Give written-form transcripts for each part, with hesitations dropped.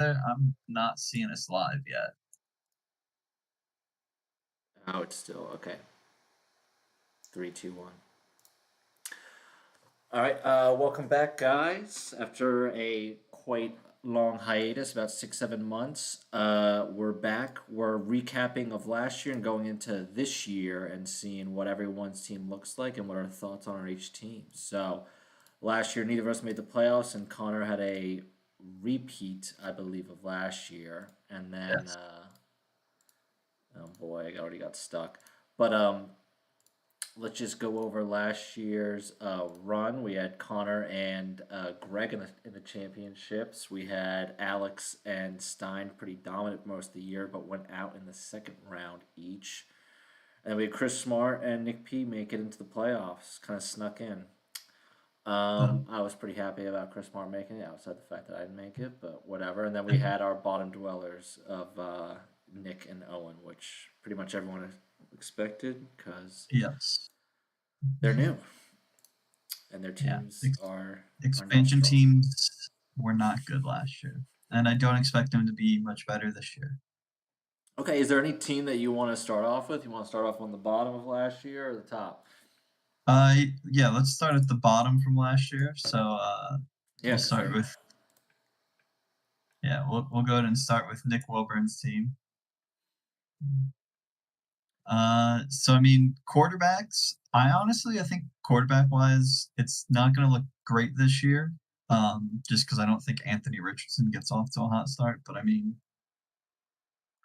there. I'm not seeing us live yet. Oh, it's still okay. 3, 2, 1. All right, welcome back, guys. After a quite long hiatus, about 6, 7 months, we're back. We're recapping of last year and going into this year and seeing what everyone's team looks like and what our thoughts on our each team. So, last year, neither of us made the playoffs, and Connor had a repeat, I believe, of last year. And then, Yes. oh boy, I already got stuck. But let's just go over last year's run. We had Connor and Greg in the championships. We had Alex and Stein pretty dominant most of the year, but went out in the second round each. And we had Chris Smart and Nick P make it into the playoffs, kind of snuck in. So, I was pretty happy about Chris Smart making it, outside the fact that I didn't make it, but whatever. And then we had our bottom dwellers of Nick and Owen, which pretty much everyone expected because yes. they're new and their Yeah. teams are not Expansion strong. teams were not good last year, and I don't expect them to be much better this year. Okay, is there any team that you want to start off with? You want to start off on the bottom of last year or the top? Yeah, let's start at the bottom from last year. So, Yeah, we'll because start they're with yeah, we'll go ahead and start with Nick Wilburn's team. So I mean, quarterbacks. I think quarterback wise, it's not going to look great this year. Just because I don't think Anthony Richardson gets off to a hot start. But I mean,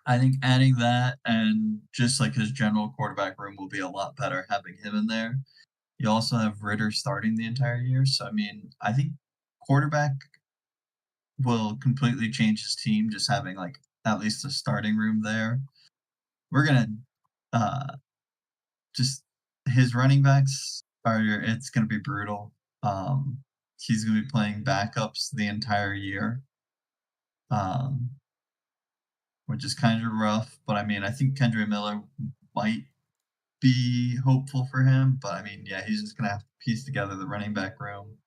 I think adding that and just like his general quarterback room will be a lot better having him in there. You also have Ritter starting the entire year. So I mean, I think quarterback will completely change his team just having like at least a starting room there. We're gonna uh just his running backs are it's gonna be brutal. Um he's gonna be playing backups the entire year. Um which is kind of rough, but I mean I think Kendra Miller might be hopeful for him, but I mean, yeah, he's just gonna have to piece together the running back room.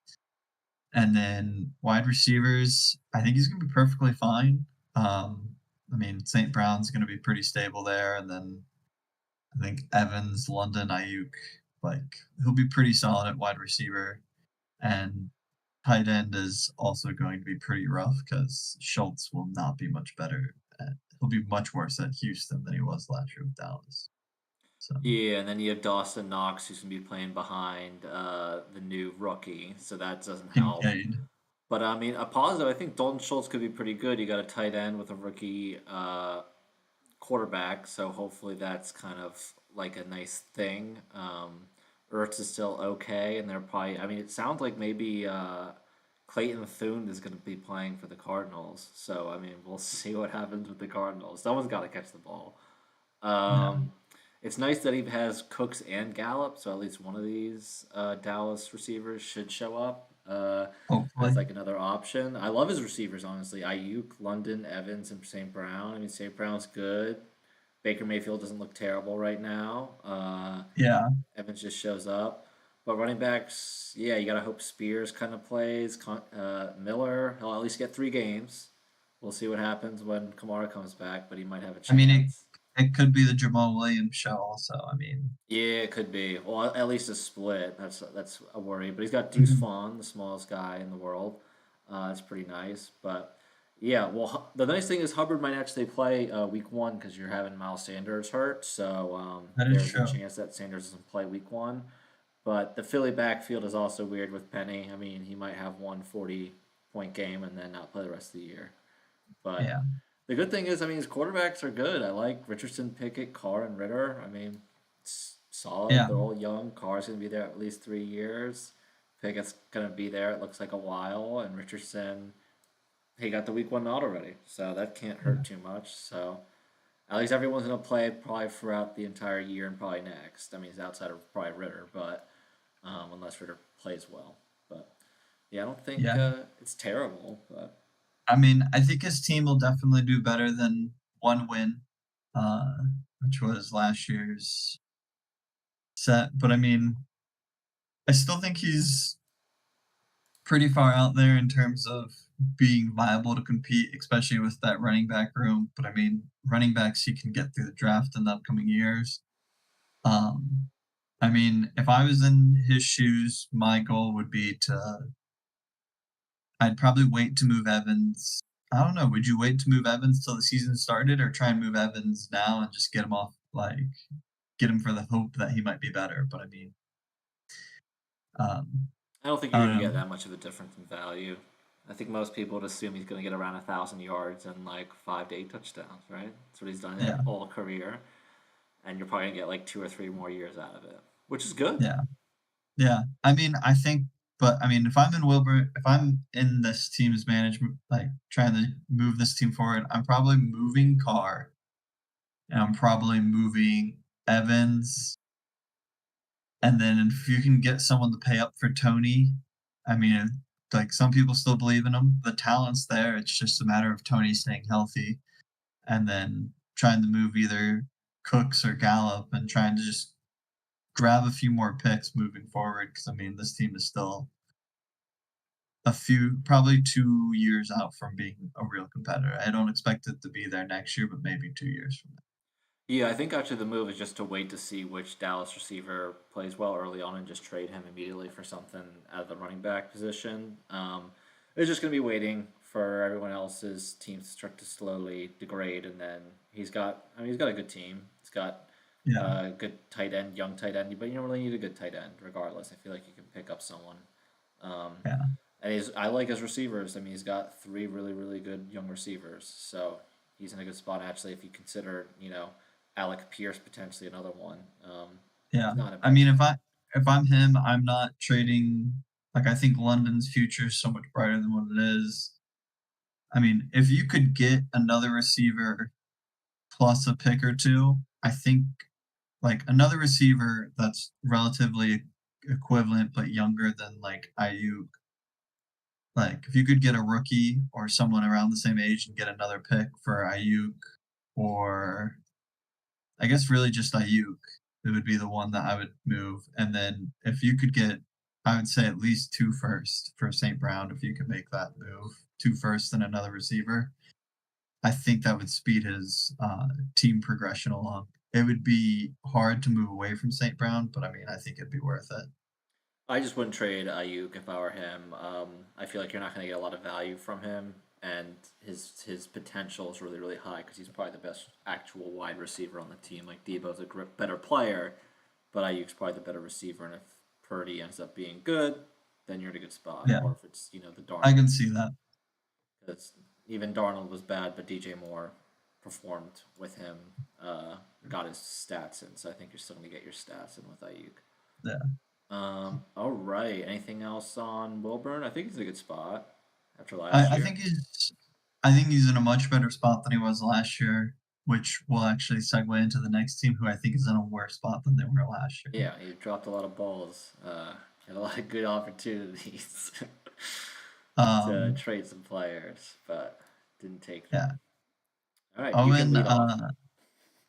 And then wide receivers, I think he's gonna be perfectly fine. I mean, St. Brown's gonna be pretty stable there, and then I think Evans, London, Ayuk, like he'll be pretty solid at wide receiver. And tight end is also going to be pretty rough because Schultz will not be much better. He'll be much worse at Houston than he was last year with Dallas. So yeah, and then you have Dawson Knox who's gonna be playing behind the new rookie, so that doesn't help. Kincaid, But I mean, a positive. I think Dalton Schultz could be pretty good. You got a tight end with a rookie quarterback, so hopefully that's kind of like a nice thing. Ertz is still okay, and they're probably. I mean, it sounds like maybe Clayton Thune is going to be playing for the Cardinals. So I mean, we'll see what happens with the Cardinals. Someone's got to catch the ball. yeah, Um, it's nice that he has Cooks and Gallup, so at least one of these Dallas receivers should show up as hopefully. like another option. I love his receivers, honestly. Ayuk, London, Evans, and St. Brown. I mean, St. Brown's good. Baker Mayfield doesn't look terrible right now. Yeah, Evans just shows up. But running backs, yeah, you gotta hope Spears kind of plays. Miller, he'll at least get 3 games. We'll see what happens when Kamara comes back, but he might have a I mean chance. it could be the Jamal Williams show also. I mean, Yeah, it could be. Well, at least a split. That's a worry. But he's got Deuce mhm, Vaughn, the smallest guy in the world. That's pretty nice. But yeah, well, the nice thing is Hubbard might actually play week 1 because you're having Miles Sanders hurt. So that is there's a true. chance that Sanders doesn't play week 1. But the Philly backfield is also weird with Penny. I mean, he might have one 40-point game and then not play the rest of the year. But Yeah, the good thing is, I mean, his quarterbacks are good. I like Richardson, Pickett, Carr, and Ritter. I mean, it's solid. yeah, They're all young. Carr's going to be there at least 3 years. Pickett's going to be there, it looks like, a while. And Richardson, he got the week 1 nod already. So that can't hurt yeah. too much. So at least everyone's going to play probably throughout the entire year and probably next. I mean, it's outside of probably Ritter, but unless Ritter plays well. But yeah, I don't think Yeah. it's terrible. But I mean, I think his team will definitely do better than one win, uh, which was last year's set. But I mean, I still think he's pretty far out there in terms of being viable to compete, especially with that running back room. But I mean, running backs he can get through the draft in the upcoming years. Um, I mean, if I was in his shoes, my goal would be to I'd probably wait to move Evans. I don't know, would you wait to move Evans till the season started or try and move Evans now and just get him off, like, get him for the hope that he might be better? But I mean, um, I don't think I you're don't going to know. get that much of a difference in value. I think most people would assume he's going to get around 1,000 yards and like 5 to 8 touchdowns, right? That's what he's done Yeah, all career, and you're probably going to get like 2 or 3 more years out of it, which is good. yeah, yeah. I mean, I think but I mean, if I'm in Wilbur if I'm in this team's management, like, trying to move this team forward, I'm probably moving Carr, and I'm probably moving Evans. And then if you can get someone to pay up for Tony, I mean, like some people still believe in him. The talent's there. It's just a matter of Tony staying healthy and then trying to move either Cooks or Gallup and trying to just grab a few more picks moving forward. Because I mean, this team is still probably 2 years out from being a real competitor. I don't expect it to be there next year, but maybe 2 years from now. Yeah, I think actually the move is just to wait to see which Dallas receiver plays well early on and just trade him immediately for something out of the running back position. It's just going to be waiting for everyone else's teams to start to slowly degrade, and then he's got a good team. He's got Yeah, a good tight end, young tight end, but you don't really need a good tight end regardless. I feel like you can pick up someone. Um, yeah, and I like his receivers. I mean, he's got three really, really good young receivers. So he's in a good spot, actually, if you consider, Alec Pierce potentially another one. yeah. He's not in a I bad mean, spot. if I'm him, I'm not trading. Like, I think London's future is so much brighter than what it is. I mean, if you could get another receiver plus a pick or two, I think like another receiver that's relatively equivalent but younger than like Ayuk. Like if you could get a rookie or someone around the same age and get another pick for Ayuk, or I guess really just Ayuk, it would be the one that I would move. And then if you could get, I would say at least two first for St. Brown if you could make that move, two first and another receiver. I think that would speed his team progression along. It would be hard to move away from St. Brown, but I mean, I think it'd be worth it. I just wouldn't trade Ayuk if I were him. I feel like you're not going to get a lot of value from him, and his potential is really, really high because he's probably the best actual wide receiver on the team. Like Debo's a better player, but Ayuk's probably the better receiver, and if Purdy ends up being good, then you're in a good spot. Yeah, Or if it's the I Darnold, can see that. because even Darnold was bad, but DJ Moore performed with him, got his stats in. So I think you're still going to get your stats in with Ayuk. Yeah, All right. Anything else on Wilburn? I think he's in a good spot after last I year. think I think he's in a much better spot than he was last year, which will actually segue into the next team, who I think is in a worse spot than they were last year. Yeah, he dropped a lot of balls. Had a lot of good opportunities to Um, trade some players, but didn't take them. yeah, All right, you can Owen. lead off.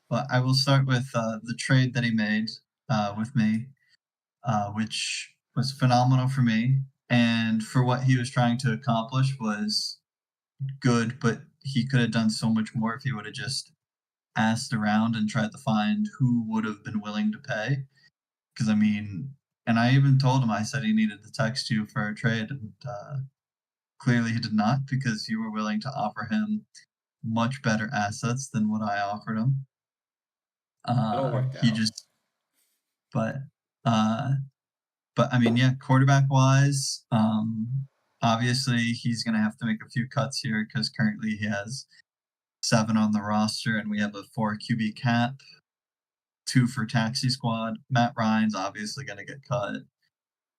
But I will start with the trade that he made with me, which was phenomenal for me, and for what he was trying to accomplish was good. But he could have done so much more if he would have just asked around and tried to find who would have been willing to pay. Because I mean, and I even told him I said he needed to text you for a trade, and clearly he did not because you were willing to offer him much better assets than what I offered him. It all worked He out. just, but uh, But I mean, yeah, quarterback wise, obviously he's going to have to make a few cuts here because currently he has seven on the roster and we have a four QB cap, two for taxi squad. Matt Ryan's obviously going to get cut.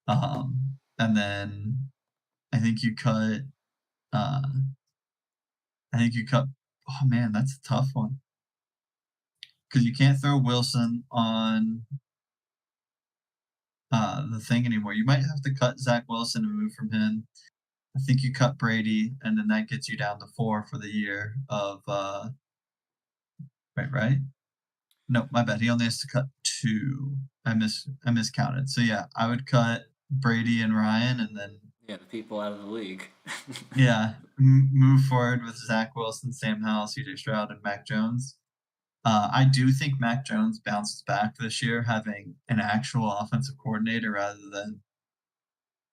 And then I think you cut, uh, I think you cut, oh man, that's a tough one because you can't throw Wilson on the thing anymore. You might have to cut Zach Wilson and move from him. I think you cut Brady, and then that gets you down to four for the year of right? No, my bad. He only has to cut two. I miscounted. So yeah, I would cut Brady and Ryan, and then Yeah, the people out of the league. Yeah, move forward with Zach Wilson, Sam Howell, CJ Stroud, and Mac Jones. I do think Mac Jones bounces back this year, having an actual offensive coordinator rather than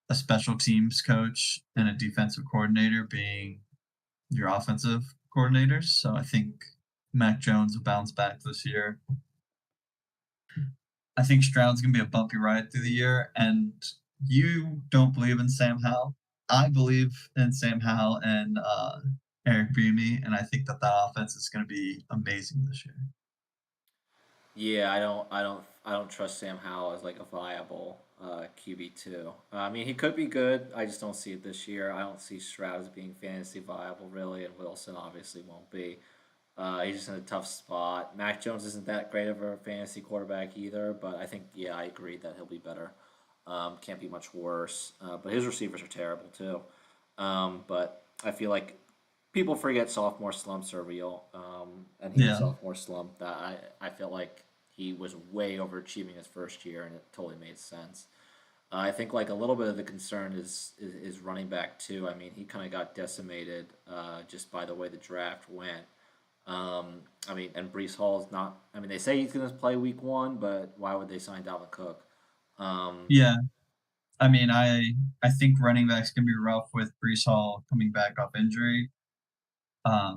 a special teams coach and a defensive coordinator being your offensive coordinators. So I think Mac Jones will bounce back this year. I think Stroud's gonna be a bumpy ride through the year, and you don't believe in Sam Howell. I believe in Sam Howell and Eric Bieniemy, and I think that the offense is going to be amazing this year. Yeah, I don't trust Sam Howell as like a viable QB2. I mean, he could be good. I just don't see it this year. I don't see Stroud as being fantasy viable really, and Wilson obviously won't be. He's just in a tough spot. Mac Jones isn't that great of a fantasy quarterback either, but I think yeah, I agree that he'll be better. Can't be much worse. But his receivers are terrible too. But I feel like people forget sophomore slumps are real. And he had a Yeah. sophomore slump that I feel like he was way overachieving his first year, and it totally made sense. I think like a little bit of the concern is running back too. I mean, he kind of got decimated just by the way the draft went. I mean, and Brees Hall's not. I mean, they say he's going to play week 1, but why would they sign Dalvin Cook? Um, Yeah. I mean, I think running backs can be rough with Brees Hall coming back off injury. I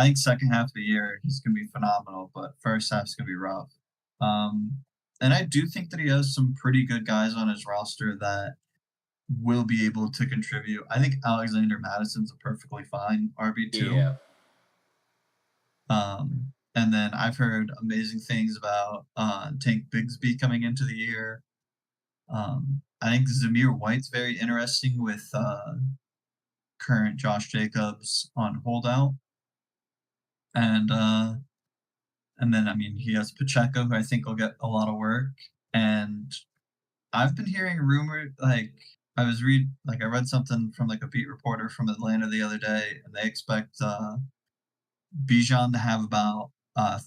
think second half of the year he's gonna be phenomenal, but first half's gonna be rough. Um, and I do think that he has some pretty good guys on his roster that will be able to contribute. I think Alexander Madison's a perfectly fine RB2. yeah, And then I've heard amazing things about Tank Bigsby coming into the year. I think Zamir White's very interesting with current Josh Jacobs on holdout. And and then I mean he has Pacheco, who I think will get a lot of work. And I've been hearing rumored like I read something from like a beat reporter from Atlanta the other day, and they expect Bijan to have about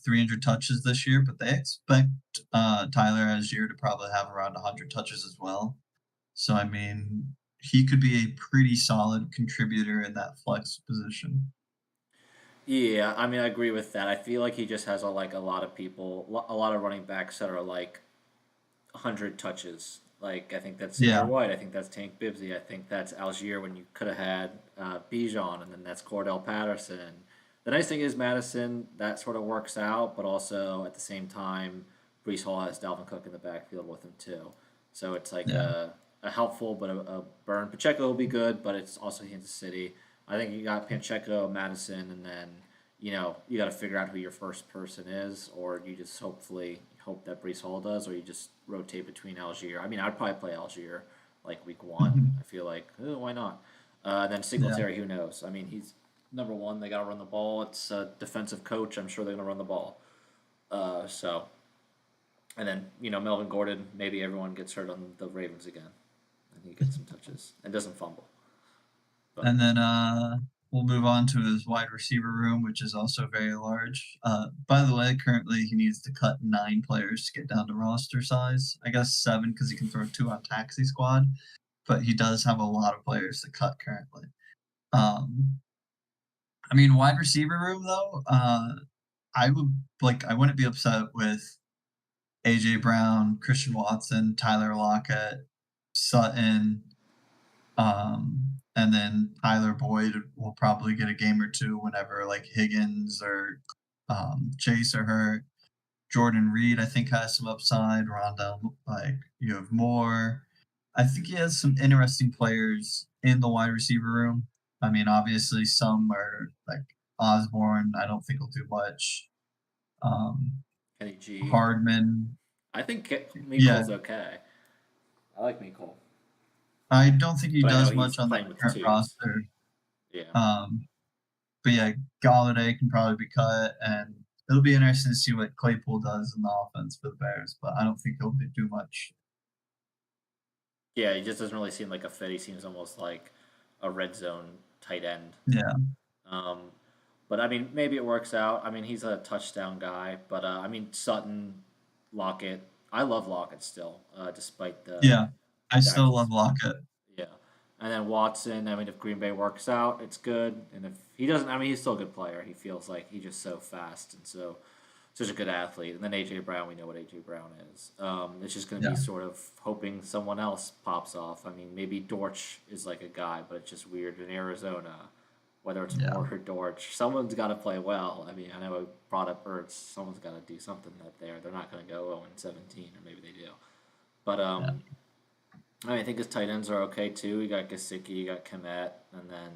300 touches this year, but they expect Tyler Algier to probably have around 100 touches as well. So I mean, he could be a pretty solid contributor in that flex position. yeah. I mean, I agree with that. I feel like he just has like a lot of people, a lot of running backs that are like 100 touches. Like I think that's Samir Yeah, White. I think that's Tank Bigsby. I think that's Algier when you could have had Bijan, and then that's Cordell Patterson. The nice thing is Madison that sort of works out, but also at the same time, Brees Hall has Dalvin Cook in the backfield with him too. So it's like yeah, a helpful but a burn. Pacheco will be good, but it's also Kansas City. I think you got Pacheco, Madison, and then you got to figure out who your first person is, or you just hopefully hope that Brees Hall does, or you just rotate between Algier. I mean, I'd probably play Algier like week 1. I feel like why not? Then yeah. Singletary, who knows? I mean, he's number one. They got to run the ball. It's a defensive coach. I'm sure they're going to run the ball. So and then Melvin Gordon. Maybe everyone gets hurt on the Ravens again, and he gets some touches and doesn't fumble. But And then we'll move on to his wide receiver room, which is also very large. By the way, currently he needs to cut 9 players to get down to roster size. I guess 7 because he can throw 2 on taxi squad, but he does have a lot of players to cut currently. Um, I mean, wide receiver room though, I wouldn't be upset with AJ Brown, Christian Watson, Tyler Lockett, Sutton, and then Tyler Boyd will probably get a game or two whenever like Higgins or Chase are hurt. Jordan Reed, I think, has some upside. Rondell, like you have more. I think he has some interesting players in the wide receiver room. I mean, obviously, some are like Osborne. I don't think he'll do much. Um, Kenny G. Hardman, I think yeah, Meeko's okay. I like Meekle, I don't think he but I know does he's much on the playing with current twos. roster. Yeah. Um, but yeah, Galladay can probably be cut, and it'll be interesting to see what Claypool does in the offense for the Bears. But I don't think he'll do much. Yeah, he just doesn't really seem like a fit. He seems almost like a red zone tight end. Yeah, Um, but I mean, maybe it works out. I mean, he's a touchdown guy, but I mean, Sutton, Lockett. I love Lockett still, despite the yeah. I fact still he's love Lockett. yeah. And then Watson, I mean, if Green Bay works out, it's good. And if he doesn't, I mean, he's still a good player. He feels like he's just so fast and so such a good athlete. And then AJ Brown, we know what AJ Brown is. It's just going to be Yeah, sort of hoping someone else pops off. I mean, maybe Dortch is like a guy, but it's just weird in Arizona. Whether it's yeah, Moore or Dortch, someone's got to play well. I mean, I know I brought up Ertz. Someone's got to do something that they're not going to go 0-17, or maybe they do. But yeah. I mean, I think his tight ends are okay too. You got Gesicki, you got Komet, and then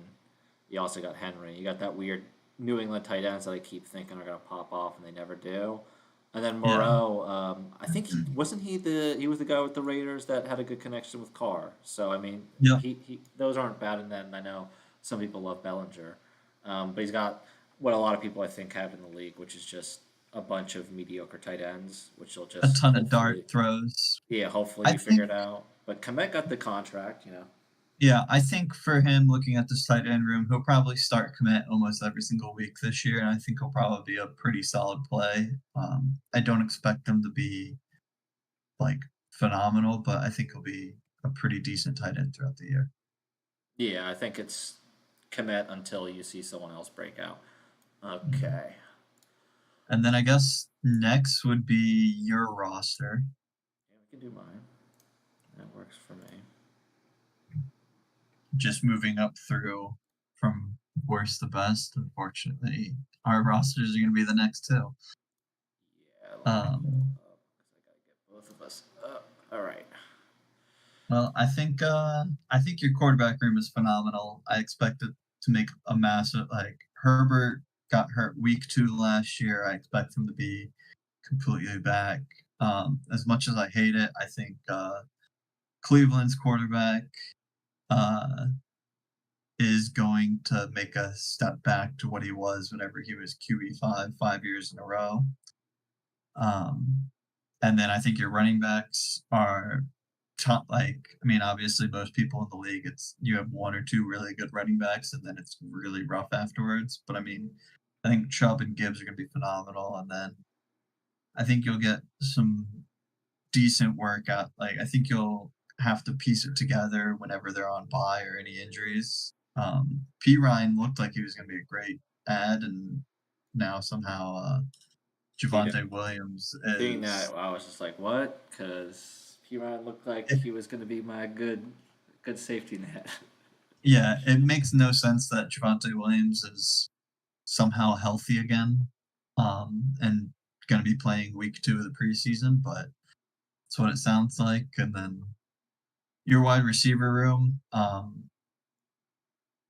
you also got Henry. You got that weird New England tight ends that I keep thinking are going to pop off, and they never do. And then Yeah. Moreau, I think he was the guy with the Raiders that had a good connection with Carr. So I mean, Yeah. he those aren't bad. And then I know some people love Bellinger, but he's got what a lot of people I think have in the league, which is just a bunch of mediocre tight ends, which will A just ton of dart hopefully, throws. yeah, hopefully I be think, figured out. But Komet got the contract, you know. yeah, I think for him, looking at this tight end room, he'll probably start commit almost every single week this year, and I think he'll probably be a pretty solid play. I don't expect him to be like phenomenal, but I think he'll be a pretty decent tight end throughout the year. Yeah, I think it's Komet until you see someone else break out. Mhm. Okay. And then I guess next would be your roster. Yeah, we can do mine. That works for me. Just moving up through from worst to best. Unfortunately, our rosters are going to be the next two. Yeah, let me pull Um, up because I gotta get both of us up. All right. well, I think your quarterback room is phenomenal. I expect it to make a massive like Herbert got hurt week 2 last year. I expect him to be completely back. As much as I hate it, I think Cleveland's quarterback uh, is going to make a step back to what he was whenever he was QB 5 years in a row. Um, and then I think your running backs are top. Like, I mean, obviously, most people in the league, it's you have one or two really good running backs, and then it's really rough afterwards. But I mean, I think Chubb and Gibbs are going to be phenomenal, and then I think you'll get some decent work out. Like, I think you'll have to piece it together whenever they're on bye or any injuries. P Ryan looked like he was going to be a great ad, and now somehow See that? Javante Williams Seeing that, is. I was just like, "What?" Because P Ryan looked like he was going to be my good safety net. Yeah, it makes no sense that Javante Williams is somehow healthy again, and gonna be playing week 2 of the preseason, but that's what it sounds like. And then your wide receiver room,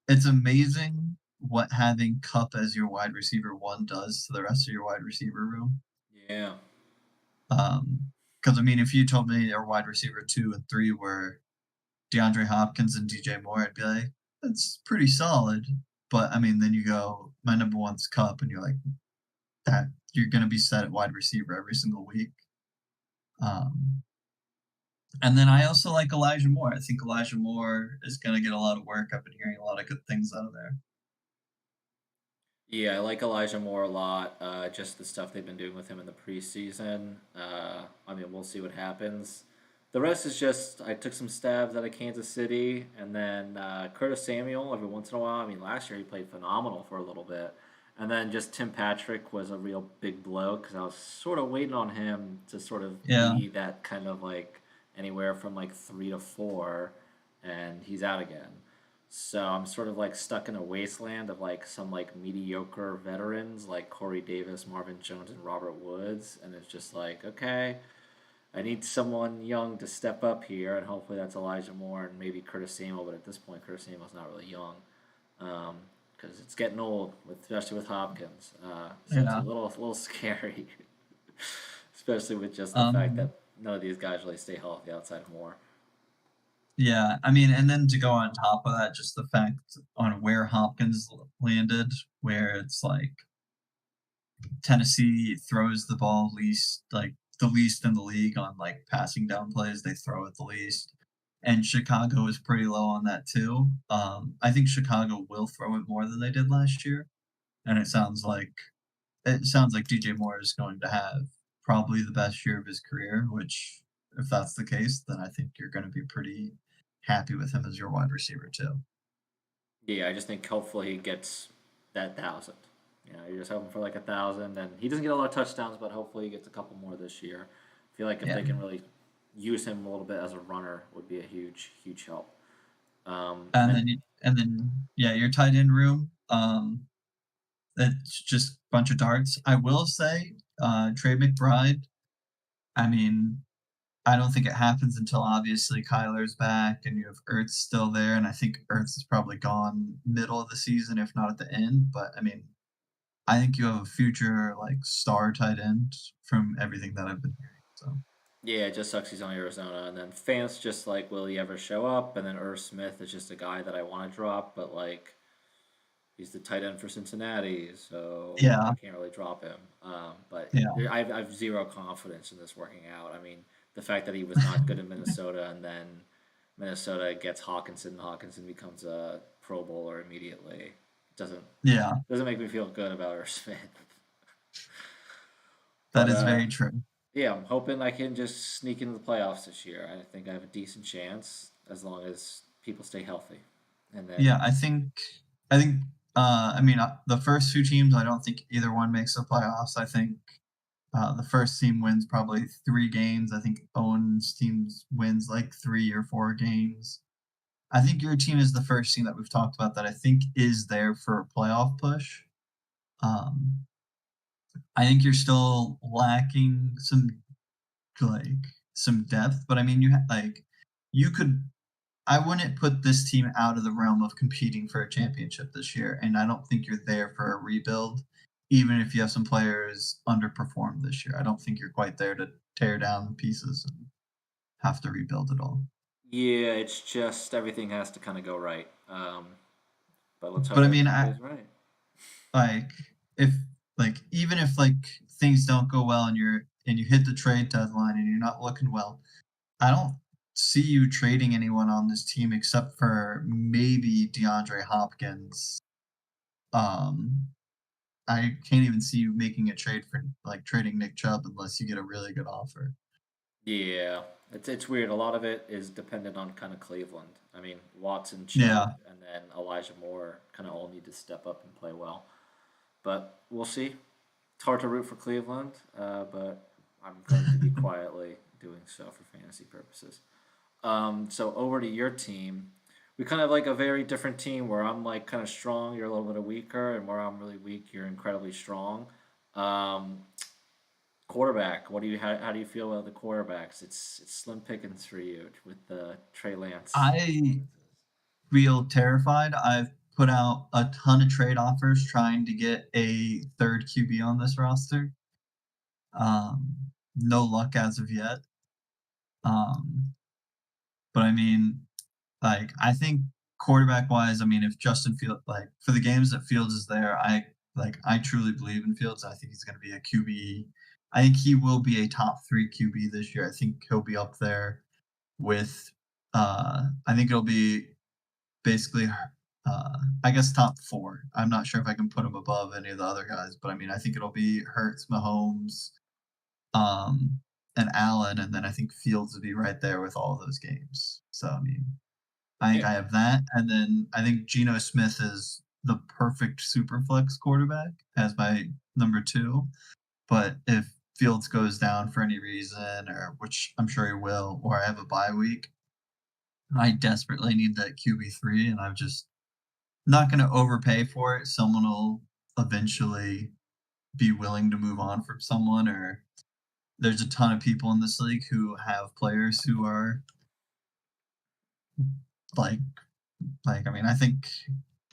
it's amazing what having Cup as your wide receiver 1 does to the rest of your wide receiver room. Yeah. Because I mean, if you told me your wide receiver 2 and 3 were DeAndre Hopkins and DJ Moore, I'd be like, "That's pretty solid." But, I mean, then you go, "My number 1's Cup," and you're like, "That you're gonna be set at wide receiver every single week." Um, and then I also like Elijah Moore. I think Elijah Moore is gonna get a lot of work. I've been hearing a lot of good things out of there. Yeah, I like Elijah Moore a lot. Just the stuff they've been doing with him in the preseason. I mean, we'll see what happens. The rest is just I took some stabs out of Kansas City, and then Curtis Samuel every once in a while. I mean, last year he played phenomenal for a little bit, and then just Tim Patrick was a real big blow because I was sort of waiting on him to sort of Yeah, be that kind of like anywhere from like 3 to 4, and he's out again. So I'm sort of like stuck in a wasteland of like some like mediocre veterans like Corey Davis, Marvin Jones, and Robert Woods, and it's just like okay, I need someone young to step up here, and hopefully that's Elijah Moore and maybe Curtis Samuel. But at this point, Curtis Samuel's not really young because it's getting old, especially with Hopkins. So it's a yeah. little scary, especially with just the fact that Um, none of these guys really stay healthy outside of Moore. yeah, I mean, and then to go on top of that, just the fact on where Hopkins landed, where it's like Tennessee throws the ball least, like the least in the league on like passing down plays. They throw it the least, and Chicago is pretty low on that too. I think Chicago will throw it more than they did last year, and it sounds like DJ Moore is going to have probably the best year of his career. Which, if that's the case, then I think you're going to be pretty. happy with him as your wide receiver too. Yeah, I just think hopefully he gets that 1,000. You're just hoping for like 1,000, and he doesn't get a lot of touchdowns, but hopefully he gets a couple more this year. I feel like if Yeah. they can really use him a little bit as a runner, would be a huge, huge help. And And then yeah, your tight end room. It's just a bunch of darts. I will say, Trey McBride. I mean, I don't think it happens until obviously Kyler's back and you have Ertz still there, and I think Ertz is probably gone middle of the season, if not at the end. But I mean, I think you have a future like star tight end from everything that I've been hearing. So yeah, it just sucks he's on Arizona. And then fans just like, will he ever show up? And then Irv Smith is just a guy that I want to drop, but like he's the tight end for Cincinnati, so I yeah, can't really drop him. But yeah, I have zero confidence in this working out. I mean, the fact that he was not good in Minnesota and then Minnesota gets Hawkinson, and Hawkinson becomes a Pro Bowler immediately doesn't yeah. doesn't make me feel good about Irv Smith. That But is very true. yeah, I'm hoping I can just sneak into the playoffs this year. I think I have a decent chance as long as people stay healthy. And then Yeah, I think. I mean, the first two teams, I don't think either one makes the playoffs. I think the first team wins probably 3 games. I think Owen's teams wins like 3 or 4 games. I think your team is the first team that we've talked about that I think is there for a playoff push. Um, I think you're still lacking like some depth, but I mean, like you could. I wouldn't put this team out of the realm of competing for a championship this year, and I don't think you're there for a rebuild, even if you have some players underperform this year. I don't think you're quite there to tear down pieces and have to rebuild it all. yeah, it's just everything has to kind of go right. But let's But hope I mean, everything goes right. like if even if things don't go well and you hit the trade deadline and you're not looking well, I don't see you trading anyone on this team except for maybe DeAndre Hopkins. Um, I can't even see you making a trade for like trading Nick Chubb unless you get a really good offer. Yeah, it's weird. A lot of it is dependent on kind of Cleveland. I mean, Watson, Chubb, Yeah, and then Elijah Moore kind of all need to step up and play well. But we'll see. It's hard to root for Cleveland, but I'm going to be quietly doing so for fantasy purposes. So over to your team. We kind of like a very different team where I'm like kind of strong, you're a little bit weaker, and where I'm really weak, you're incredibly strong. Um, Quarterback, what do you how do you feel about the quarterbacks? It's slim pickings for you with the Trey Lance I performances. feel terrified. I've put out a ton of trade offers trying to get a third QB on this roster. Um, no luck as of yet. Um, but I mean, I think quarterback wise, I mean, if Justin Field for the games that Fields is there, I truly believe in Fields. I think he's going to be a QB. I think he will be a top 3 QB this year. I think he'll be up there with. I think it'll be basically. I guess top 4. I'm not sure if I can put him above any of the other guys, but I mean, I think it'll be Hurts, Mahomes, um, and Allen, and then I think Fields would be right there with all of those games. So I mean, I think Yeah, I have that, and then I think Geno Smith is the perfect super flex quarterback as my number 2. But if Fields goes down for any reason, or which I'm sure he will, or I have a bye week, I desperately need that QB3, and I'm just not going to overpay for it. Someone will eventually be willing to move on from someone, or there's a ton of people in this league who have players who are like I mean, I think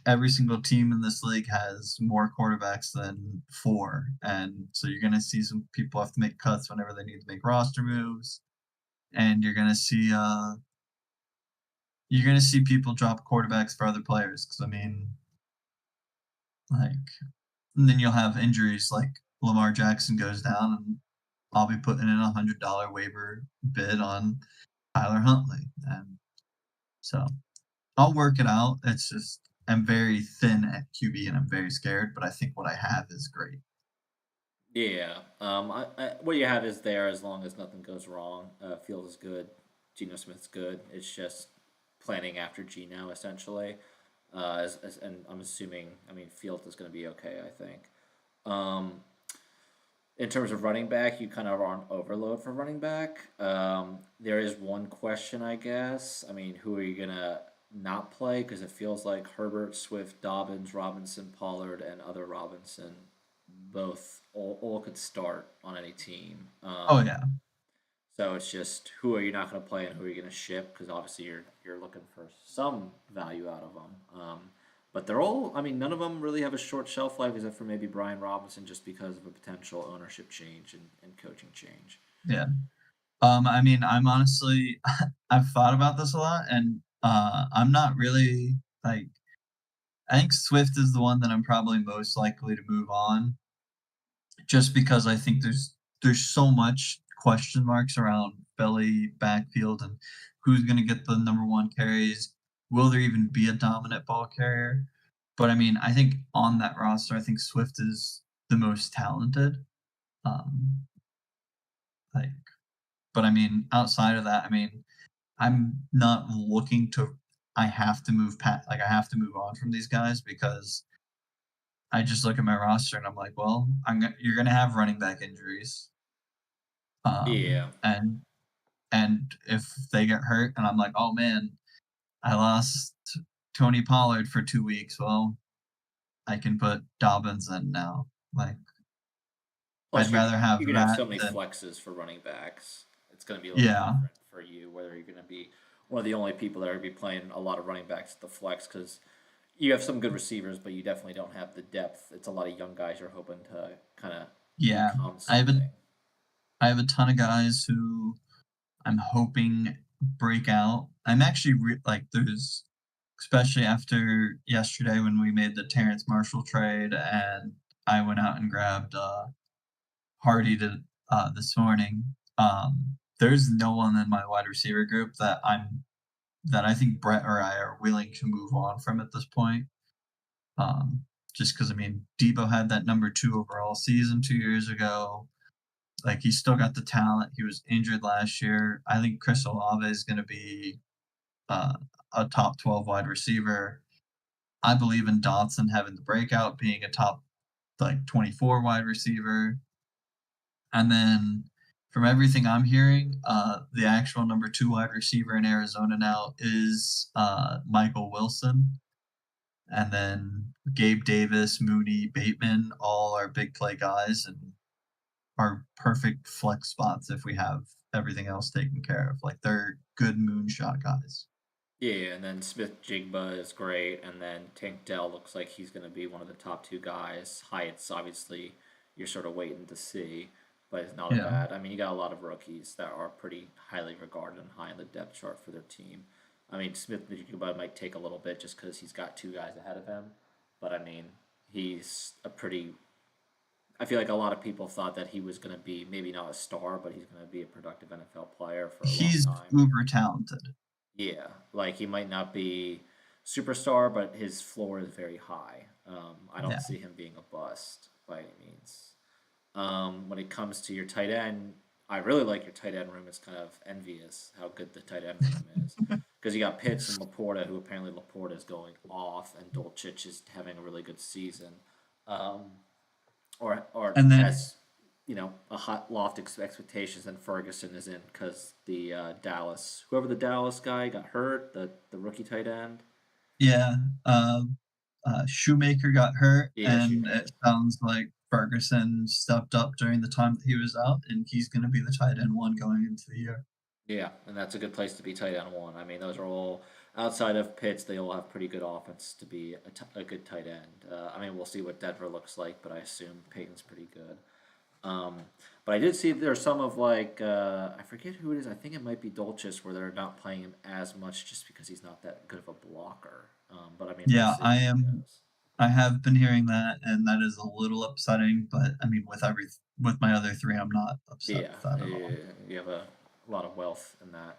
every single team in this league has more quarterbacks than 4, and so you're gonna see some people have to make cuts whenever they need to make roster moves, and you're gonna see people drop quarterbacks for other players. Because I mean, like, and then you'll have injuries like Lamar Jackson goes down, and I'll be putting in $100 waiver bid on Tyler Huntley, and so I'll work it out. It's just I'm very thin at QB and I'm very scared, but I think what I have is great. yeah. What you have is there as long as nothing goes wrong. Field is good. Geno Smith's good. It's just planning after Geno essentially. And I'm assuming, I mean, Fields is going to be okay, I think. Um, in terms of running back, you kind of are on overload for running back. There is one question, I guess. I mean, who are you gonna not play? Because it feels like Herbert, Swift, Dobbins, Robinson, Pollard, and other Robinson both all could start on any team. Oh yeah, So it's just who are you not going to play and who are you going to ship? Because obviously you're looking for some value out of them. But they're all, I mean, none of them really have a short shelf life except for maybe Brian Robinson, just because of a potential ownership change and coaching change. yeah. I mean, I'm honestly, I've thought about this a lot, and I'm not really like. I think Swift is the one that I'm probably most likely to move on, just because I think there's so much question marks around Philly backfield and who's going to get the number one carries. Will there even be a dominant ball carrier? But I mean, I think on that roster, I think Swift is the most talented. Um, like, but I mean, outside of that, I mean, I'm not looking to. I have to move like I have to move on from these guys because I just look at my roster and I'm like, well, you're gonna have running back injuries. Yeah. And if they get hurt and I'm like, oh man, I lost Tony Pollard for 2 weeks. Well, I can put Dobbins in now. Like, Plus, I'd rather have you're gonna have that so many than flexes for running backs. It's gonna be a little yeah, different for you whether you're gonna be one of the only people that are gonna be playing a lot of running backs at the flex because you have some good receivers, but you definitely don't have the depth. It's a lot of young guys you're hoping to kind of yeah. become I have a something. I have a ton of guys who I'm hoping break out. I'm actually like there's especially after yesterday when we made the Terrence Marshall trade and I went out and grabbed Hardy to this morning. There's no one in my wide receiver group that I think Brett or I are willing to move on from at this point. Um, just because I mean Debo had that number two overall season 2 years ago. Like he's still got the talent. He was injured last year. I think Chris Olave is going to be uh, a top 12 wide receiver. I believe in Dotson having the breakout, being a top like 24 wide receiver. And then from everything I'm hearing, the actual number two wide receiver in Arizona now is Michael Wilson. And then Gabe Davis, Mooney, Bateman, all are big play guys and are perfect flex spots if we have everything else taken care of. Like they're good moonshot guys. Yeah, and then Smith Jigba is great, and then Tank Dell looks like he's going to be one of the top two guys. Hyatt's obviously you're sort of waiting to see, but it's not a Yeah. bad. I mean, you got a lot of rookies that are pretty highly regarded and high in the depth chart for their team. I mean, Smith Jigba might take a little bit just because he's got two guys ahead of him, but I mean, he's a pretty. I feel like a lot of people thought that he was going to be maybe not a star, but he's going to be a productive NFL player for a long He's time. uber talented. Yeah, like he might not be superstar, but his floor is very high. I don't Yeah. see him being a bust by any means. When it comes to your tight end, I really like your tight end room. It's kind of envious how good the tight end room is because you got Pitts and Laporta, who apparently Laporta is going off, and Dolchich is having a really good season, um, or And then has a hot loft expectations, and Ferguson is in because the Dallas, whoever the Dallas guy got hurt, the rookie tight end. yeah, Shoemaker got hurt, Yeah, and it Shoemaker. sounds like Ferguson stepped up during the time that he was out, and he's going to be the tight end one going into the year. Yeah, and that's a good place to be tight end one. I mean, those are all outside of Pitts. They all have pretty good offense to be a good tight end. I mean, we'll see what Denver looks like, but I assume Peyton's pretty good. Um, but I did see there's some of like I forget who it is. I think it might be Dolchis where they're not playing him as much just because he's not that good of a blocker. But I mean, we'll Yeah, see how it goes. I have been hearing that, and that is a little upsetting. But I mean, with my other three, I'm not upset Yeah, with that at all. you have a lot of wealth in that.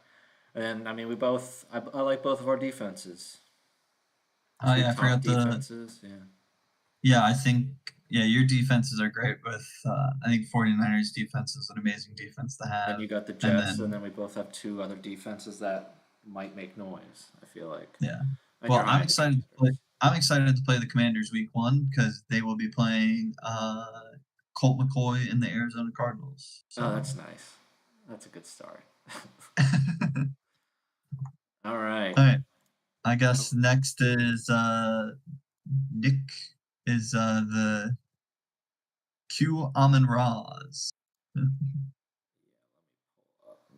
And I mean, I like both of our defenses. Oh Two yeah, I top forgot the. defenses. Yeah. Yeah, I think yeah, your defenses are great. With I think 49ers defense is an amazing defense to Then have, you got the and Jets, and then then we both have two other defenses that might make noise. I feel like, Yeah. and Well, you're high on the I'm excited to play the Commanders week 1 because they will be playing, Colt McCoy and the Arizona Cardinals, Oh, so that's nice. That's a good start. All right. Alright, I Oh, guess next is, Nick is, the Q Amon Raz.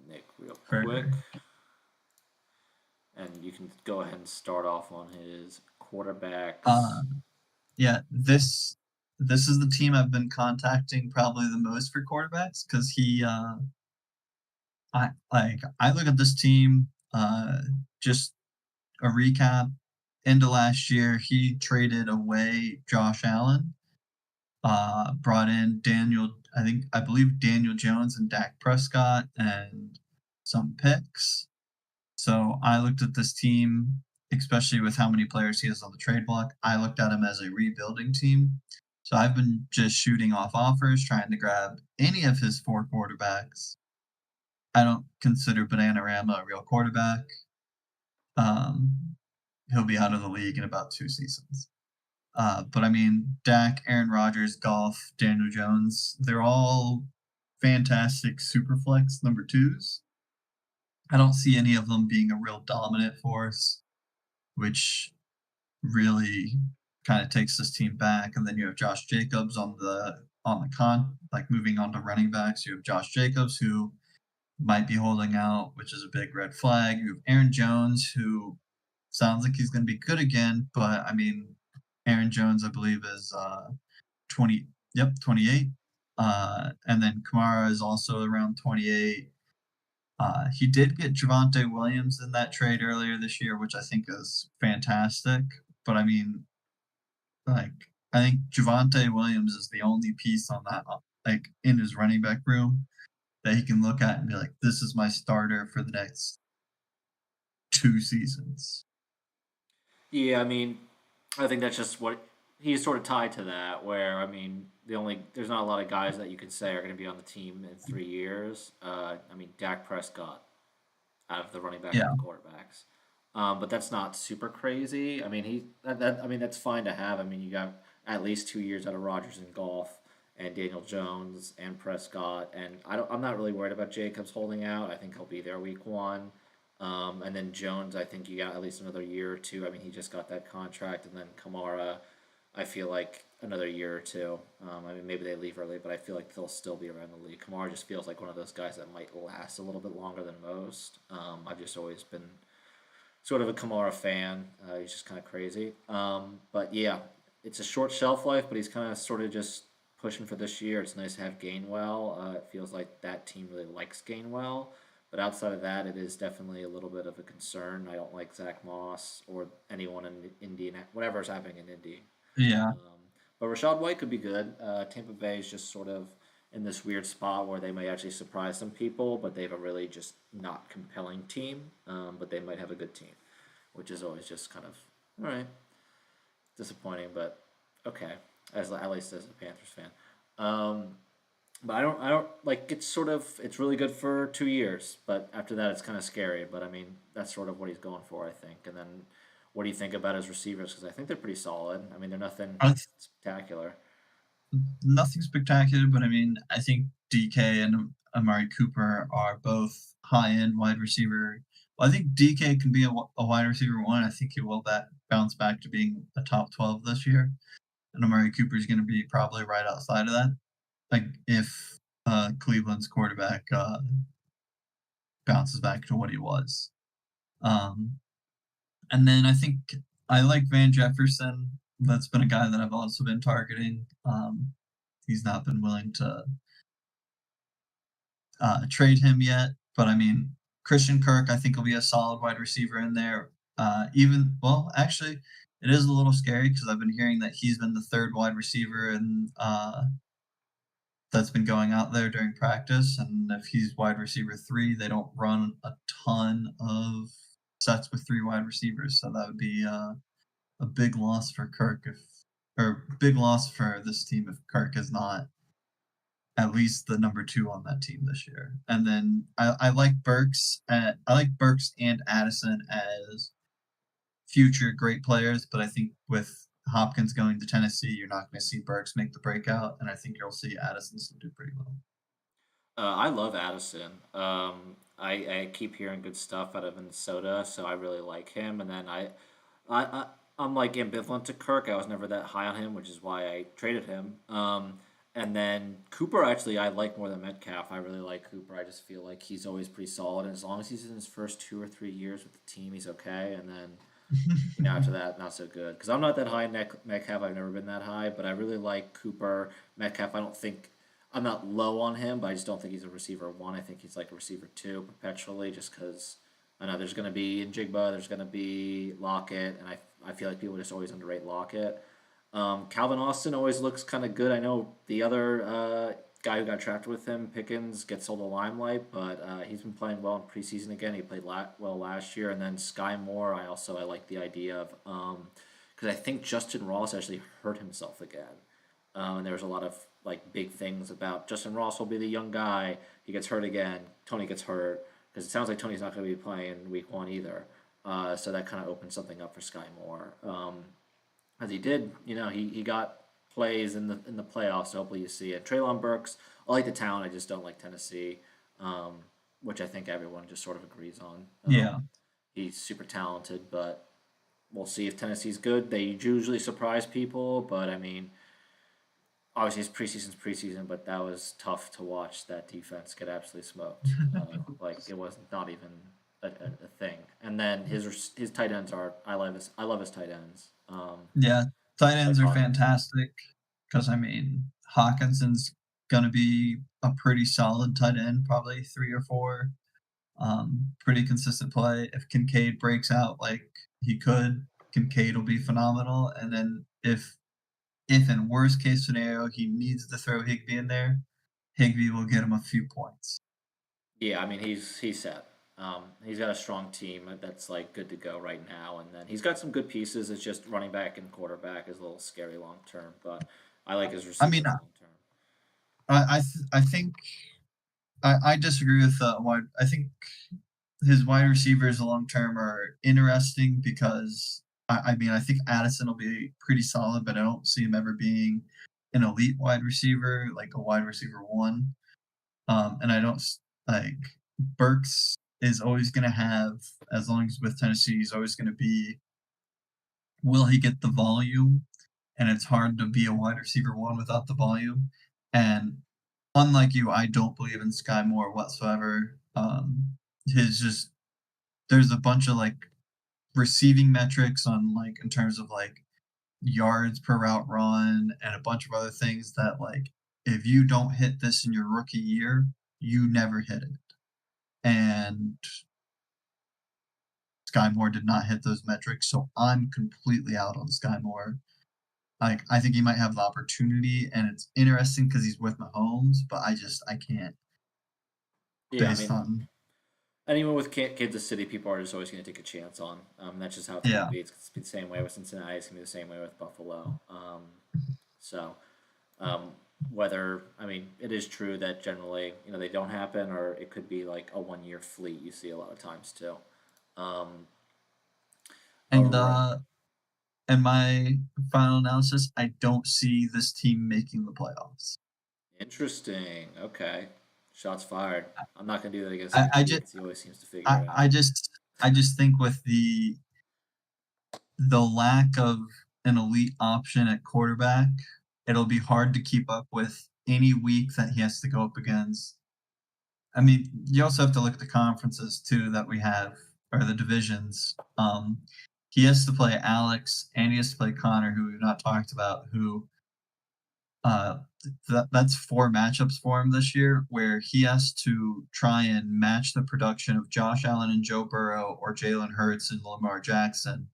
Nick, real quick, For, and you can go ahead and start off on his quarterbacks. uh yeah, this is the team I've been contacting probably the most for quarterbacks because I look at this team, just a recap. End of last year, he traded away Josh Allen, brought in I believe Daniel Jones and Dak Prescott and some picks. So I looked at this team, especially with how many players he has on the trade block. I looked at him as a rebuilding team. So I've been just shooting off offers, trying to grab any of his 4 quarterbacks. I don't consider Bananarama a real quarterback. Um, he'll be out of the league in about 2 seasons. But I mean, Dak, Aaron Rodgers, Goff, Daniel Jones, they're all fantastic super flex number twos. I don't see any of them being a real dominant force, which really kind of takes this team back. And then you have Josh Jacobs on the like moving on to running backs. You have Josh Jacobs who might be holding out, which is a big red flag. You have Aaron Jones who sounds like he's going to be good again, but I mean, Aaron Jones, I believe, is 20. Yep, 28. And then Kamara is also around 28. He did get Javonte Williams in that trade earlier this year, which I think is fantastic. But I mean, like, I think Javonte Williams is the only piece on that, like, in his running back room that he can look at and be like, this is my starter for the next 2 seasons. Yeah, I mean, I think that's just what he's sort of tied to that. Where I mean, there's not a lot of guys that you can say are going to be on the team in 3 years. I mean, Dak Prescott out of the running backs and Yeah, the quarterbacks. But that's not super crazy. I mean, I mean that's fine to have. I mean, you got at least 2 years out of Rodgers and Golf and Daniel Jones and Prescott, and I'm not really worried about Jacobs holding out. I think he'll be there week 1. And then Jones, I think you got at least another year or two. I mean, he just got that contract, and then Kamara, I feel like another year or two. I mean, maybe they leave early, but I feel like they'll still be around the league. Kamara just feels like one of those guys that might last a little bit longer than most. I've just always been sort of a Kamara fan. He's just kind of crazy. But yeah, it's a short shelf life, but he's kind of sort of just pushing for this year. It's nice to have Gainwell. It feels like that team really likes Gainwell. But outside of that, it is definitely a little bit of a concern. I don't like Zach Moss or anyone in Indy, whatever's happening in Indy. yeah, Um, but Rashad White could be good. Tampa Bay is just sort of in this weird spot where they may actually surprise some people, but they have a really just not compelling team. But they might have a good team, which is always just kind of all right, disappointing, but okay. As at least as a Panthers fan. Um, but I don't like it's sort of it's really good for 2 years, but after that it's kind of scary. But I mean that's sort of what he's going for, I think. And then what do you think about his receivers? Because I think they're pretty solid. I mean they're nothing I, spectacular. nothing spectacular, but I mean, I think DK and Amari Cooper are both high end wide receiver. Well, I think DK can be a wide receiver 1. I think he will bounce back to being a top 12 this year. And Amari Cooper is going to be probably right outside of that. Like if Cleveland's quarterback bounces back to what he was. Um, and then I think I like Van Jefferson. That's been a guy that I've also been targeting. He's not been willing to trade him yet. But I mean, Christian Kirk, I think will be a solid wide receiver in there. Actually, it is a little scary because I've been hearing that he's been the third wide receiver and that's been going out there during practice. And if he's wide receiver 3, they don't run a ton of sets with 3 wide receivers, so that would be a big loss for Kirk if or big loss for this team if Kirk is not at least the number two on that team this year. And then I like Burks. I like Burks and Addison as future great players, but I think with Hopkins going to Tennessee, you're not going to see Burks make the breakout, and I think you'll see Addison still do pretty well. I love Addison. I keep hearing good stuff out of Minnesota, so I really like him. And then I'm like ambivalent to Kirk. I was never that high on him, which is why I traded him. And then Cooper, actually, I like more than Metcalf. I really like Cooper. I just feel like he's always pretty solid. And as long as he's in his first 2 or 3 years with the team, he's okay. And then, after that, not so good. Because I'm not that high in Metcalf. I've never been that high. But I really like Cooper. Metcalf, I don't think I'm not low on him, but I just don't think he's a receiver one. I think he's like a receiver two perpetually, just because I know there's going to be Njigba, there's going to be Lockett, and I feel like people just always underrate Lockett. Calvin Austin always looks kind of good. I know the other guy who got drafted with him, Pickens, gets all the limelight, but he's been playing well in preseason again. He played well last year, and then Sky Moore. I like the idea of because I think Justin Ross actually hurt himself again. And there was a lot of like big things about Justin Ross will be the young guy. He gets hurt again. Tony gets hurt because it sounds like Tony's not going to be playing week one either. So that kind of opened something up for Sky Moore. As he did, he got plays in the playoffs. So hopefully you see it. Traylon Burks, I like the talent. I just don't like Tennessee, um, which I think everyone just sort of agrees on. Yeah. He's super talented, but we'll see if Tennessee's good. They usually surprise people, but I mean, obviously it's preseason's preseason, but that was tough to watch that defense get absolutely smoked. Like it was not even a thing. And then his tight ends are I love his tight ends. Yeah, tight Like ends are Hawkins. fantastic because I mean Hawkinson's gonna be a pretty solid tight end, probably 3 or 4. Pretty consistent play. If Kincaid breaks out like he could, Kincaid will be phenomenal. And then if in worst case scenario he needs to throw Higby in there, Higby will get him a few points. Yeah, I mean he's set. He's got a strong team that's like good to go right now, and then he's got some good pieces. It's just running back and quarterback is a little scary long term, but I like his I mean, receivers long term. I think I disagree with wide. I think his wide receivers long term are interesting because I mean I think Addison will be pretty solid, but I don't see him ever being an elite wide receiver, like a wide receiver one. And I don't like Burks is always going to have, as long as with Tennessee, he's always going to be. Will he get the volume? And it's hard to be a wide receiver one without the volume. And unlike you, I don't believe in Sky Moore whatsoever. His just there's a bunch of like receiving metrics on like in terms of like yards per route run and a bunch of other things that like if you don't hit this in your rookie year, you never hit it. And Sky Moore did not hit those metrics, so I'm completely out on Sky Moore. Like I think he might have the opportunity, and it's interesting because he's with Mahomes, but I can't Yeah, I based mean on anyone with Kansas City, people are just always going to take a chance on. That's just how it's going to yeah. be. It's going to be the same way with Cincinnati. It's going to be the same way with Buffalo. So um, whether I mean, it is true that generally they don't happen, or it could be like a 1 year fleet. You see a lot of times too. Um, And all right, in my final analysis, I don't see this team making the playoffs. interesting. Okay, shots fired. I'm not going to do that against I, Andy I just because he always seems to figure I, it I out. just I just think with the lack of an elite option at quarterback, it'll be hard to keep up with any week that he has to go up against. I mean, you also have to look at the conferences too that we have, or the divisions. He has to play Alex and he has to play Connor, who we've not talked about, who uh, that's 4 matchups for him this year, where he has to try and match the production of Josh Allen and Joe Burrow or Jalen Hurts and Lamar Jackson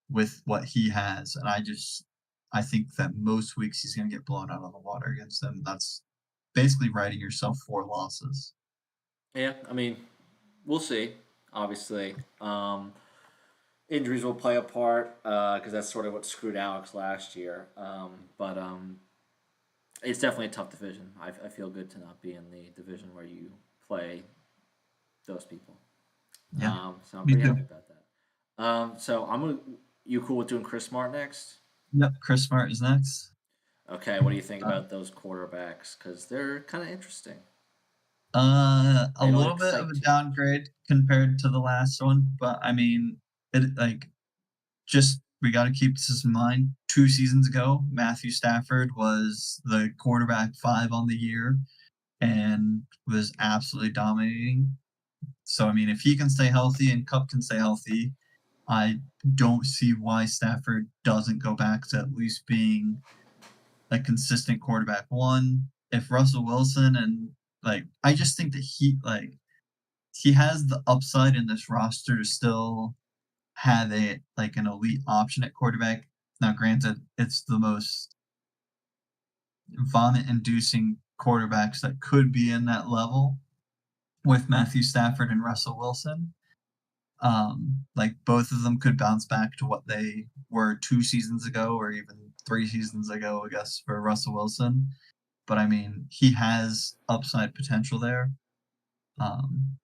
with what he has. And I think that most weeks he's going to get blown out on the water against them. That's basically writing yourself 4 losses. Yeah, I mean, we'll see. Obviously, injuries will play a part because that's sort of what screwed Alex last year. But It's definitely a tough division. I feel good to not be in the division where you play those people. Yeah, So I'm me pretty too. happy about that. So I'm gonna. You cool with doing Chris Smart next? Yep, Chris Smart is next. Okay, what do you think Uh, about those quarterbacks? Because they're kind of interesting. a They don't little bit of excite a too much. downgrade compared to the last one, but I mean, it like just we got to keep this in mind. 2 seasons ago, Matthew Stafford was the quarterback 5 on the year and was absolutely dominating. So I mean, if he can stay healthy and Cup can stay healthy, I don't see why Stafford doesn't go back to at least being a consistent quarterback one. If Russell Wilson and I just think that he has the upside in this roster to still have an elite option at quarterback. Now, granted, it's the most vomit-inducing quarterbacks that could be in that level with Matthew Stafford and Russell Wilson. Like both of them could bounce back to what they were 2 seasons ago, or even 3 seasons ago, I guess, for Russell Wilson. But I mean, he has upside potential there. Um,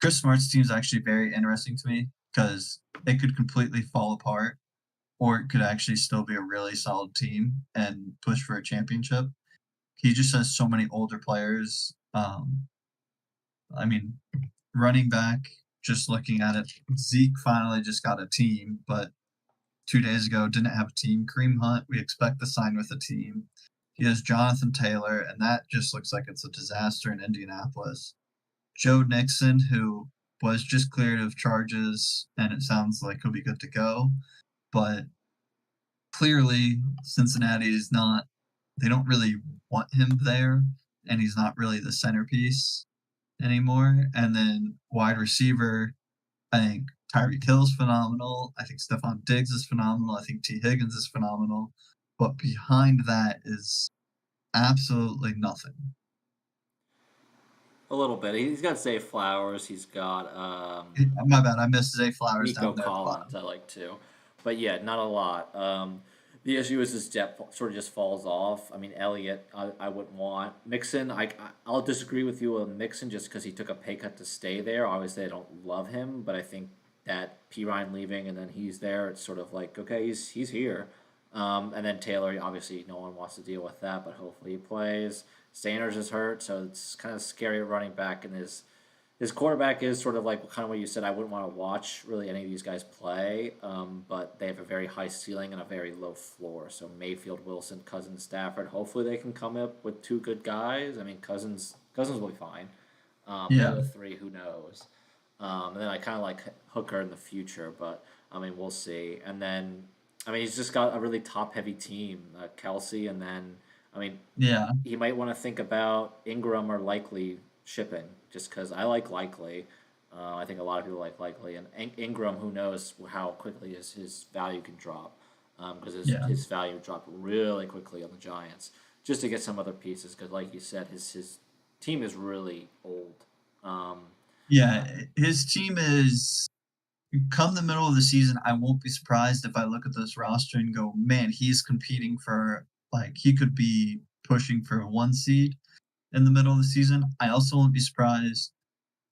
Chris Smart's team is actually very interesting to me because it could completely fall apart, or it could actually still be a really solid team and push for a championship. He just has so many older players. I mean, running back, just looking at it, Zeke finally just got a team, but 2 days ago didn't have a team. Kareem Hunt, we expect to sign with a team. He has Jonathan Taylor, and that just looks like it's a disaster in Indianapolis. Joe Nixon, who was just cleared of charges, and it sounds like he'll be good to go. But clearly, Cincinnati is not, they don't really want him there, and he's not really the centerpiece anymore. And then wide receiver, I think Tyreek Hill's phenomenal. I think Stephon Diggs is phenomenal. I think T. Higgins is phenomenal. But behind that is absolutely nothing. A little bit. He's got Zay Flowers. He's got My bad, I missed Zay Flowers Nico down there at the Collins. bottom. I like too, but yeah, not a lot. The issue is his depth sort of just falls off. I mean, Elliott, I wouldn't want Mixon. I'll disagree with you on Mixon just because he took a pay cut to stay there. Obviously, I don't love him, but I think that P Ryan leaving and then he's there. It's sort of like okay, he's here. And then Taylor, obviously, no one wants to deal with that, but hopefully he plays. Sanders is hurt, so it's kind of scary running back, and his quarterback is sort of like kind of what you said. I wouldn't want to watch really any of these guys play, but they have a very high ceiling and a very low floor. So Mayfield, Wilson, Cousins, Stafford. Hopefully they can come up with two good guys. I mean Cousins will be fine. The Yeah, other three, who knows? And then I kind of like Hooker in the future, but I mean we'll see. And then I mean he's just got a really top heavy team, Kelsey, and then I mean yeah, he might want to think about Ingram or Likely shipping, just because I like Likely. I think a lot of people like Likely, and Ingram, who knows how quickly his value can drop, because yeah. his value dropped really quickly on the Giants, just to get some other pieces. Because, like you said, his team is really old. Um, Yeah, his team is come the middle of the season, I won't be surprised if I look at this roster and go, man, he's competing for he could be pushing for a 1 seed in the middle of the season. I also won't be surprised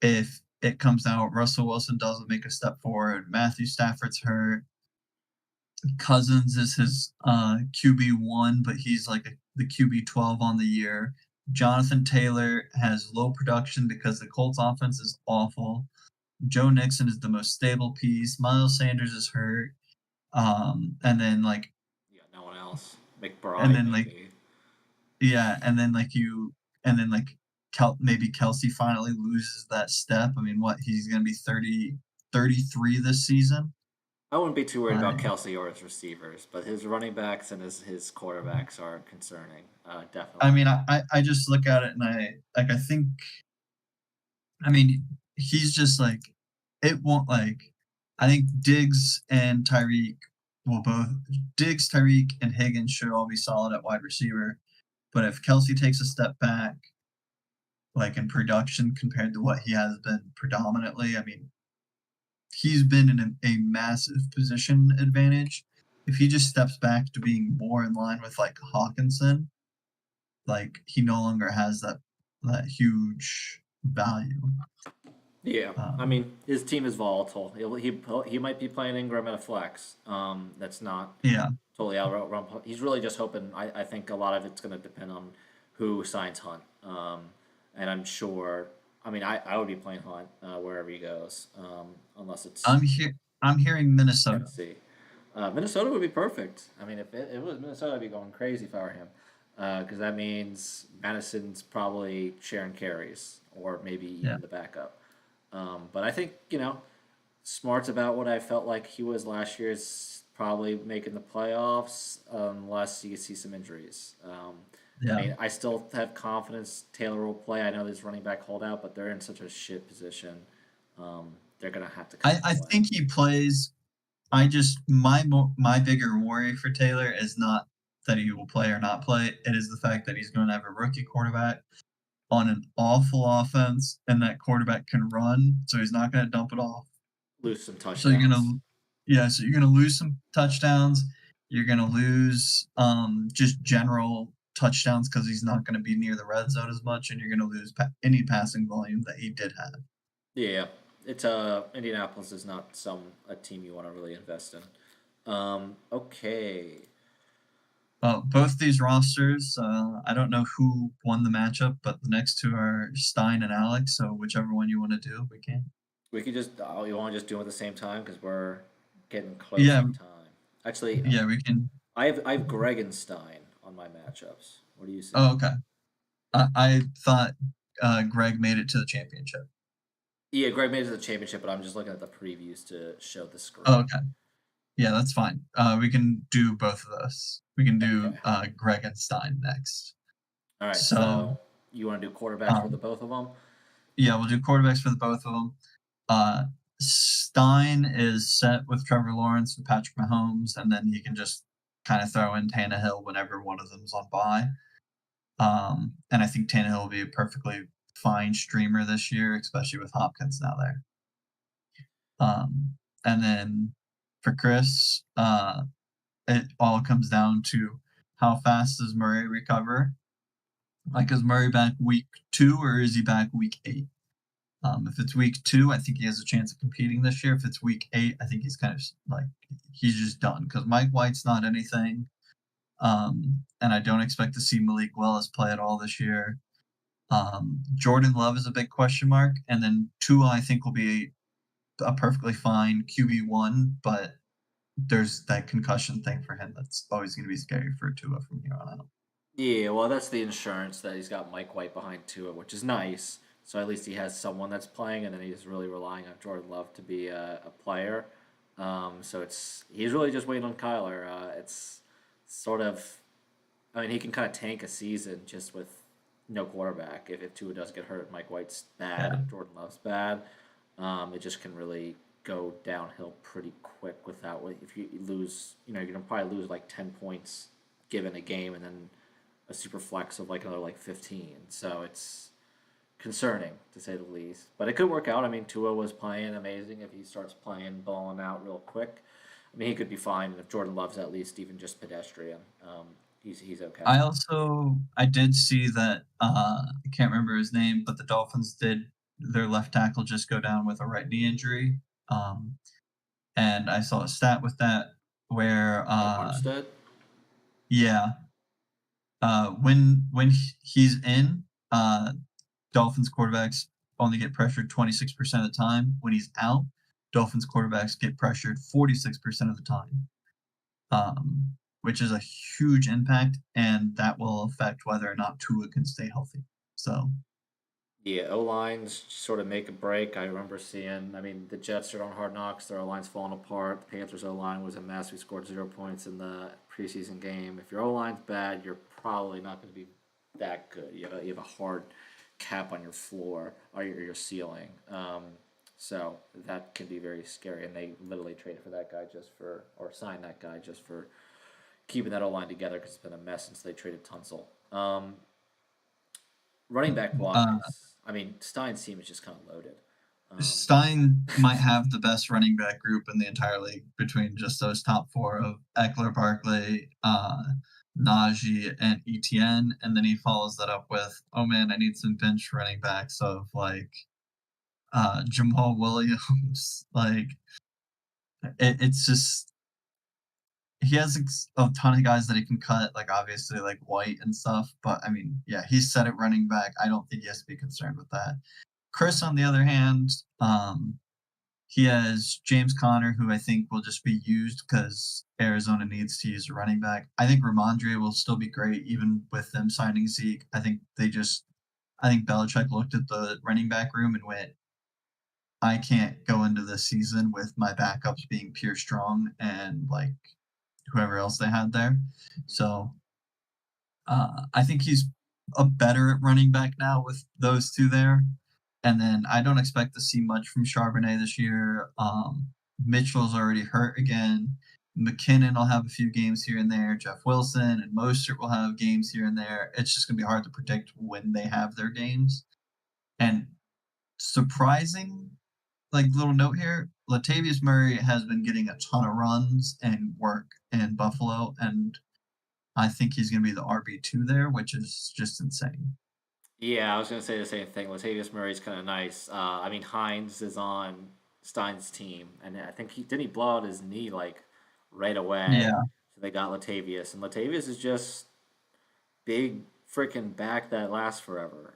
if it comes out Russell Wilson doesn't make a step forward, Matthew Stafford's hurt, Cousins is his QB1, but he's the QB 12 on the year. Jonathan Taylor has low production because the Colts offense is awful. Joe Nixon is the most stable piece. Miles Sanders is hurt. And then you got no one else. and McBride then maybe. yeah, and then and then maybe Kelsey finally loses that step. I mean, what he's gonna be 33 this season. I wouldn't be too worried about I Kelsey or his receivers, but his running backs and his quarterbacks are concerning. I Definitely. mean, I just look at it and I think I mean he's just it won't I think Diggs and Tyreek will both Diggs, Tyreek, and Higgins should all be solid at wide receiver. But if Kelsey takes a step back, in production compared to what he has been predominantly, I mean, he's been in a massive position advantage. If he just steps back to being more in line with Hawkinson, like he no longer has that huge value. Yeah, I Um, mean his team is volatile. He might be playing Ingram at a flex. That's not yeah, totally out run. He's really just hoping. I think a lot of it's going to depend on who signs Hunt. And I'm sure. I mean, I would be playing Hunt wherever he goes, unless it's I'm hearing Minnesota. Tennessee. Minnesota would be perfect. I mean, if it was Minnesota, I'd be going crazy if I were him, because that means Madison's probably sharing carries or maybe Yeah, even the backup. But I think Smart's about what I felt like he was last year. Is probably making the playoffs unless you see some injuries. I yeah. mean, I still have confidence Taylor will play. I know there's running back holdout, but they're in such a shit position. They're gonna have to kind of I play. think he plays. My bigger worry for Taylor is not that he will play or not play. It is the fact that he's going to have a rookie quarterback on an awful offense, and that quarterback can run, so he's not going to dump it off. Lose some So you're touchdowns. gonna, yeah, so you're gonna lose some touchdowns. You're gonna lose just general touchdowns because he's not going to be near the red zone as much, and you're going to lose any passing volume that he did have. Yeah, it's Indianapolis is not a team you want to really invest in. Okay. Both these rosters, I don't know who won the matchup, but the next two are Stein and Alex. So whichever one you want to do, we can. We could just, you want to just do it at the same time because we're getting close Yeah, on time. Actually, yeah, we can. I have Greg and Stein on my matchups. What do you see? Oh, okay. I thought Greg made it to the championship. Yeah, Greg made it to the championship, but I'm just looking at the previews to show the Oh, screen. okay. Yeah, that's fine. We can do both of those. We can do Okay. Greg and Stein next. All right. So, So you want to do quarterbacks for the um, both of them? yeah, we'll do quarterbacks for the both of them. Uh, Stein is set with Trevor Lawrence and Patrick Mahomes, and then he can just kind of throw in Tannehill whenever one of them's on bye. And I think Tannehill will be a perfectly fine streamer this year, especially with Hopkins now there. And then for Chris, it all comes down to how fast does Murray recover? Like, is Murray back week 2 or is he back week 8? If it's week 2, I think he has a chance of competing this year. If it's week 8, I think he's kind of like he's just done because Mike White's not anything. And I don't expect to see Malik Willis play at all this year. Jordan Love is a big question mark, and then Tua I think will be a perfectly fine QB1, but there's that concussion thing for him that's always going to be scary for Tua from here on out. Yeah, well, that's the insurance that he's got Mike White behind Tua, which is nice. So at least he has someone that's playing, and then he's really relying on Jordan Love to be a player. So he's really just waiting on Kyler. It's sort of, I mean, he can kind of tank a season just with no quarterback. If Tua does get hurt, Mike White's bad Yeah, and Jordan Love's bad. It just can really go downhill pretty quick without. If you lose, you're gonna probably lose like 10 points given a game, and then a super flex of like another like 15. So it's concerning to say the least. But it could work out. I mean, Tua was playing amazing. If he starts playing, balling out real quick, I mean, he could be fine. And if Jordan Love's at least even just pedestrian, he's okay. I did see that I can't remember his name, but the Dolphins did their left tackle just go down with a right knee injury. Um, and I saw a stat with that where Armstead. yeah, when he's in, Dolphins quarterbacks only get pressured 26% of the time. When he's out, Dolphins quarterbacks get pressured 46% of the time, which is a huge impact, and that will affect whether or not Tua can stay healthy. So, Yeah, O lines sort of make a break. I remember seeing. I mean, the Jets are on Hard Knocks. Their O line's falling apart. The Panthers O line was a mess. We scored 0 points in the preseason game. If your O line's bad, you're probably not going to be that good. You have a hard cap on your floor or your ceiling. So that can be very scary. And they literally traded for that guy or signed that guy just for keeping that O line together because it's been a mess since they traded Tunsil. Running back uh, wise, I mean, Stein's team is just kind of loaded. Um, Stein might have the best running back group in the entire league between just those top four of Eckler, Barkley, Najee, and ETN, and then he follows that up with, "Oh, man, I need some bench running backs of, like, Jamal Williams." Like, it's just he has a ton of guys that he can cut, like, obviously, like, White and stuff, but, I mean, yeah, he's set at running back. I don't think he has to be concerned with that. Chris, on the other hand, he has James Conner, who I think will just be used because Arizona needs to use a running back. I think Ramondre will still be great even with them signing Zeke. I think Belichick looked at the running back room and went, I can't go into this season with my backups being Pierre Strong and like whoever else they had there. So I think he's a better at running back now with those two there. And then I don't expect to see much from Charbonnet this year. Mitchell's already hurt again. McKinnon will have a few games here and there. Jeff Wilson and Mostert will have games here and there. It's just going to be hard to predict when they have their games. And surprising, like little note here, Latavius Murray has been getting a ton of runs and work in Buffalo, and I think he's going to be the RB2 there, which is just insane. Yeah, I was gonna say the same thing. Latavius Murray's kind of nice. I mean, Hines is on Stein's team, and I think he blow out his knee like right away. Yeah, So they got Latavius, and Latavius is just big freaking back that lasts forever.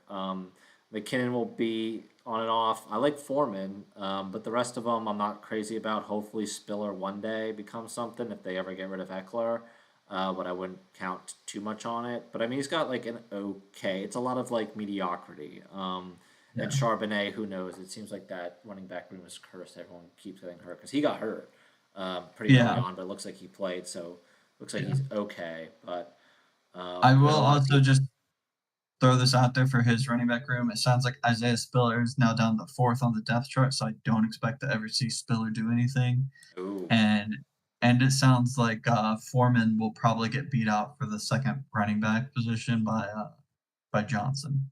McKinnon will be on and off. I like Foreman, but the rest of them I'm not crazy about. Hopefully Spiller one day becomes something if they ever get rid of Eckler. But I wouldn't count too much on it. But I mean, he's got like an okay. It's a lot of like mediocrity. And yeah, Charbonnet, who knows? It seems like that running back room is cursed. Everyone keeps getting hurt because he got hurt pretty early yeah, on, but it looks like he played, so looks like yeah. he's okay. But I we will had a lot of also people. just throw this out there for his running back room. It sounds like Isaiah Spiller is now down to fourth on the depth chart, so I don't expect to ever see Spiller do anything. Ooh, And it sounds like Foreman will probably get beat out for the second running back position by Johnson.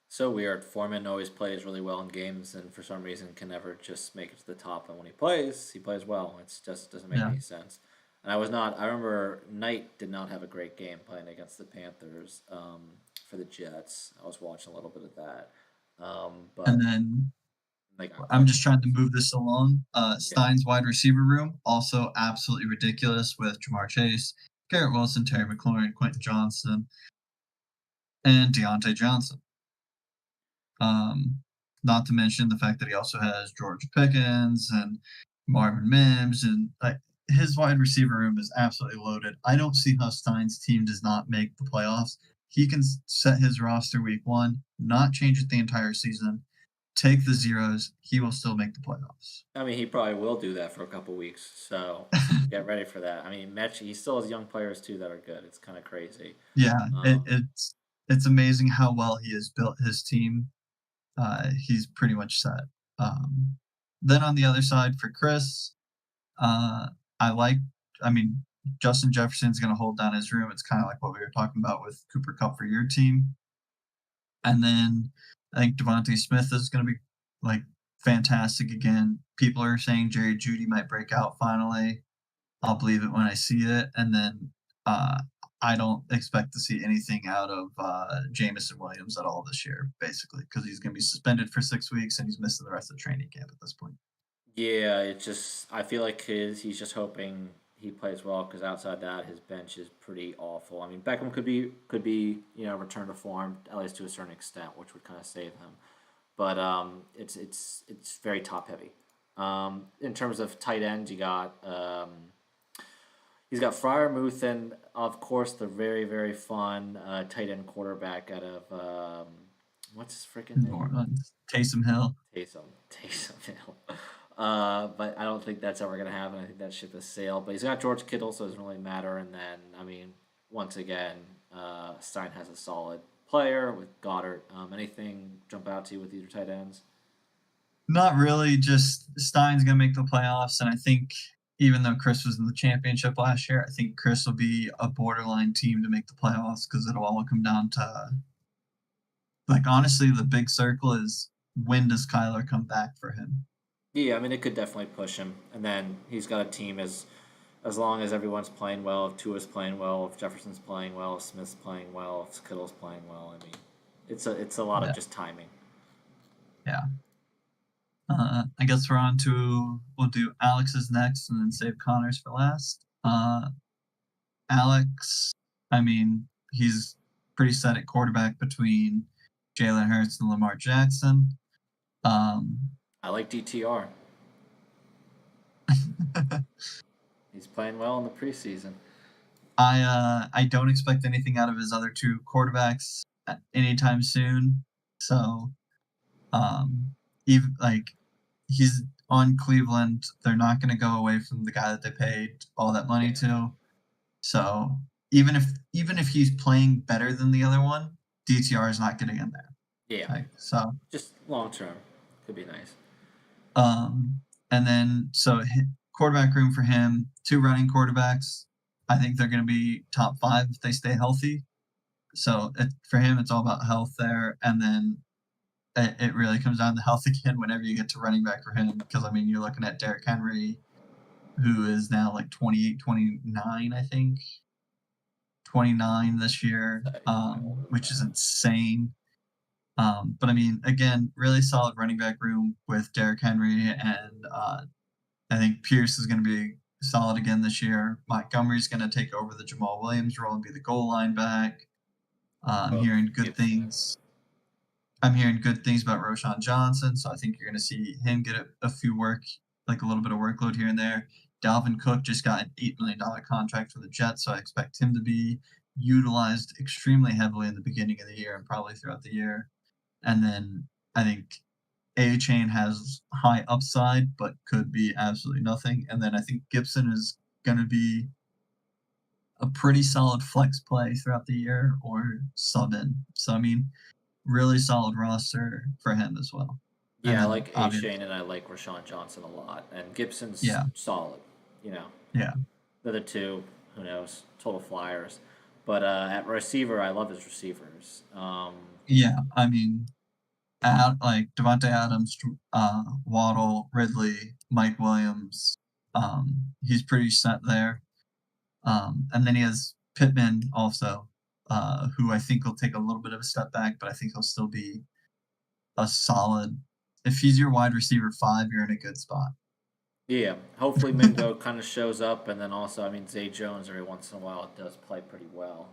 so weird. Foreman always plays really well in games, and for some reason can never just make it to the top. And when he plays well. It just doesn't make Yeah, any sense. And I was not. I remember Knight did not have a great game playing against the Panthers for the Jets. I was watching a little bit of that, and but then they got I'm cooked. just trying to move this along. Yeah. Stein's wide receiver room also absolutely ridiculous with Jamar Chase, Garrett Wilson, Terry McLaurin, Quentin Johnson, and Deontay Johnson. Um, Not to mention the fact that he also has George Pickens and Marvin Mims, and like his wide receiver room is absolutely loaded. I don't see how Stein's team does not make the playoffs. He can set his roster week one, not change it the entire season, take the zeros. He will still make the playoffs. I mean, he probably will do that for a couple weeks. So get ready for that. I mean, Mechie, he still has young players too that are good. It's kind of crazy. Yeah, Um, it's amazing how well he has built his team. He's pretty much set. Um, then on the other side for Chris, uh, I like. I mean, Justin Jefferson's going to hold down his room. It's kind of like what we were talking about with Cooper Cup for your team. And then I think Devontae Smith is going to be like fantastic again. People are saying Jerry Judy might break out finally. I'll believe it when I see it. And then uh, I don't expect to see anything out of Jamison Williams at all this year, basically, because he's going to be suspended for 6 weeks and he's missing the rest of the training camp at this point. yeah, it's just I feel like he's just hoping he plays well because outside that his bench is pretty awful. I mean, Beckham could be return to form at least to a certain extent, which would kind of save him. But it's very top heavy. In terms of tight ends, you got he's got Fryermuth and of course the very very fun tight end quarterback out of what's his freaking New name? Orleans, Taysom Hill. Taysom Hill. But I don't think that's ever gonna happen. I think that ship has sailed. But he's got George Kittle, so it doesn't really matter. And then I mean, once again, Stein has a solid player with Goddard. Anything jump out to you with either tight ends? Not really. Just Stein's going to make the playoffs. And I think even though Chris was in the championship last year, I think Chris will be a borderline team to make the playoffs because it'll all come down to, like, honestly, the big circle is when does Kyler come back for him? Yeah, I mean it could definitely push him. And then he's got a team as as long as everyone's playing well, if Tua's playing well, if Jefferson's playing well, if Smith's playing well, if Kittle's playing well. I mean, it's a lot of Yeah, just timing. yeah. I guess we'll do Alex's next and then save Connor's for last. Alex, I mean, he's pretty set at quarterback between Jalen Hurts and Lamar Jackson. Um, I like DTR. He's playing well in the preseason. I don't expect anything out of his other two quarterbacks anytime soon. So, even like he's on Cleveland, they're not going to go away from the guy that they paid all that money Yeah. to. So even if he's playing better than the other one, DTR is not getting in there. Yeah. Like, so Just long term. Could be nice. and then quarterback room for him, two running quarterbacks. I think they're going to be top 5 if they stay healthy. So for him, it's all about health there, and then it really comes down to health again whenever you get to running back for him. Because I mean, you're looking at Derrick Henry, who is now like 28, 29, I think, 29 this year, which is insane. But I mean, again, really solid running back room with Derrick Henry, and I think Pierce is going to be solid again this year. Montgomery's going to take over the Jamal Williams role and be the goal line back. I'm hearing good things. I'm hearing good things about Roschon Johnson, so I think you're going to see him get a few like a little bit of workload here and there. Dalvin Cook just got an $8 million contract for the Jets, so I expect him to be utilized extremely heavily in the beginning of the year and probably throughout the year. And then I think A-Chain has high upside, but could be absolutely nothing. And then I think Gibson is going to be a pretty solid flex play throughout the year or sub in. So, I mean, really solid roster for him as well. And Yeah, I then like A obviously, Shane and I like Rashawn Johnson a lot. And Gibson's yeah, solid. You know, yeah, the other two, who knows, total flyers. But at receiver, I love his receivers. yeah. I mean, like Devontae Adams, Waddle, Ridley, Mike Williams. He's pretty set there. And then he has Pittman also, who I think will take a little bit of a step back, but I think he'll still be a solid. If he's your wide receiver 5, you're in a good spot. Yeah, hopefully Mingo kind of shows up, and then also, I mean, Zay Jones every once in a while does play pretty well.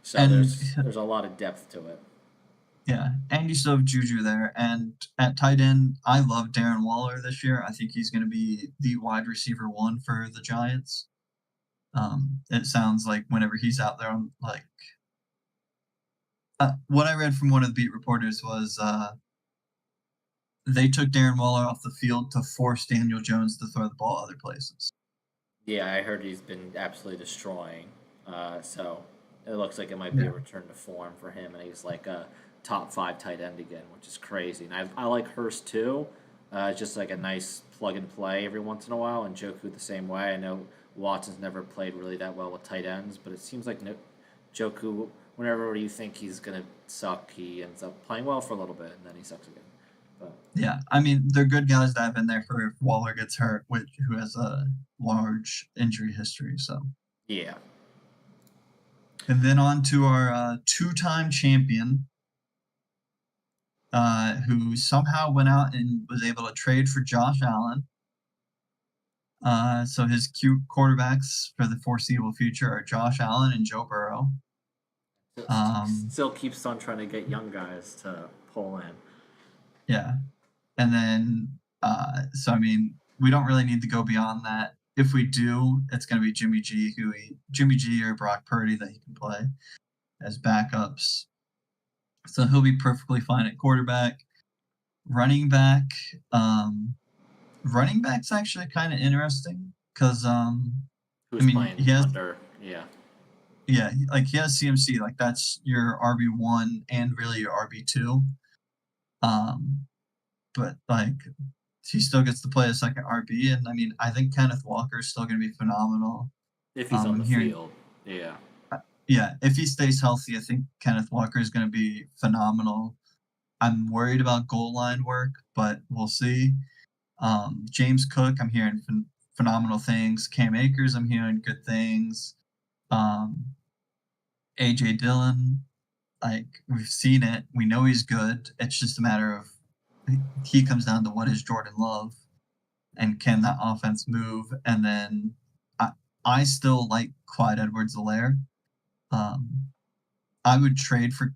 So And there's a lot of depth to it. yeah, and you still have Juju there. And at tight end, I love Darren Waller this year. I think he's going to be the wide receiver 1 for the Giants. It sounds like whenever he's out there, I'm like, what I read from one of the beat reporters was they took Darren Waller off the field to force Daniel Jones to throw the ball other places. Yeah, I heard he's been absolutely destroying. So it looks like it might be a Yeah, return to form for him, and he's like a top 5 tight end again, which is crazy. And I like Hurst too. Just like a nice plug and play every once in a while, and Joku the same way. I know Watson's never played really that well with tight ends, but it seems like Joku, whenever you think he's gonna suck, he ends up playing well for a little bit, and then he sucks again. But yeah. I mean, they're good guys to have in there for if Waller gets hurt, who has a large injury history. So, yeah, and then on to our 2-time champion, who somehow went out and was able to trade for Josh Allen. So his cute quarterbacks for the foreseeable future are Josh Allen and Joe Burrow. still keeps on trying to get young guys to pull in. Yeah. And then, so I mean, we don't really need to go beyond that. If we do, it's going to be Jimmy G or Brock Purdy that he can play as backups. So he'll be perfectly fine at quarterback. Running back, running back's actually kind of interesting because, I Who's mean, playing under? Yeah. yeah, like he has CMC, like that's your RB1 and really your RB2. But like he still gets to play a second RB, and I mean, I think Kenneth Walker is still going to be phenomenal. If he's on I'm the hearing, field. Yeah. yeah, if he stays healthy, I think Kenneth Walker is going to be phenomenal. I'm worried about goal line work, but we'll see. James Cook, I'm hearing phenomenal things. Cam Akers, I'm hearing good things. AJ Dillon, like we've seen it. We know he's good. It's just a matter of he comes down to what is Jordan Love and can that offense move? And then I still like Clyde Edwards-Helaire. I would trade for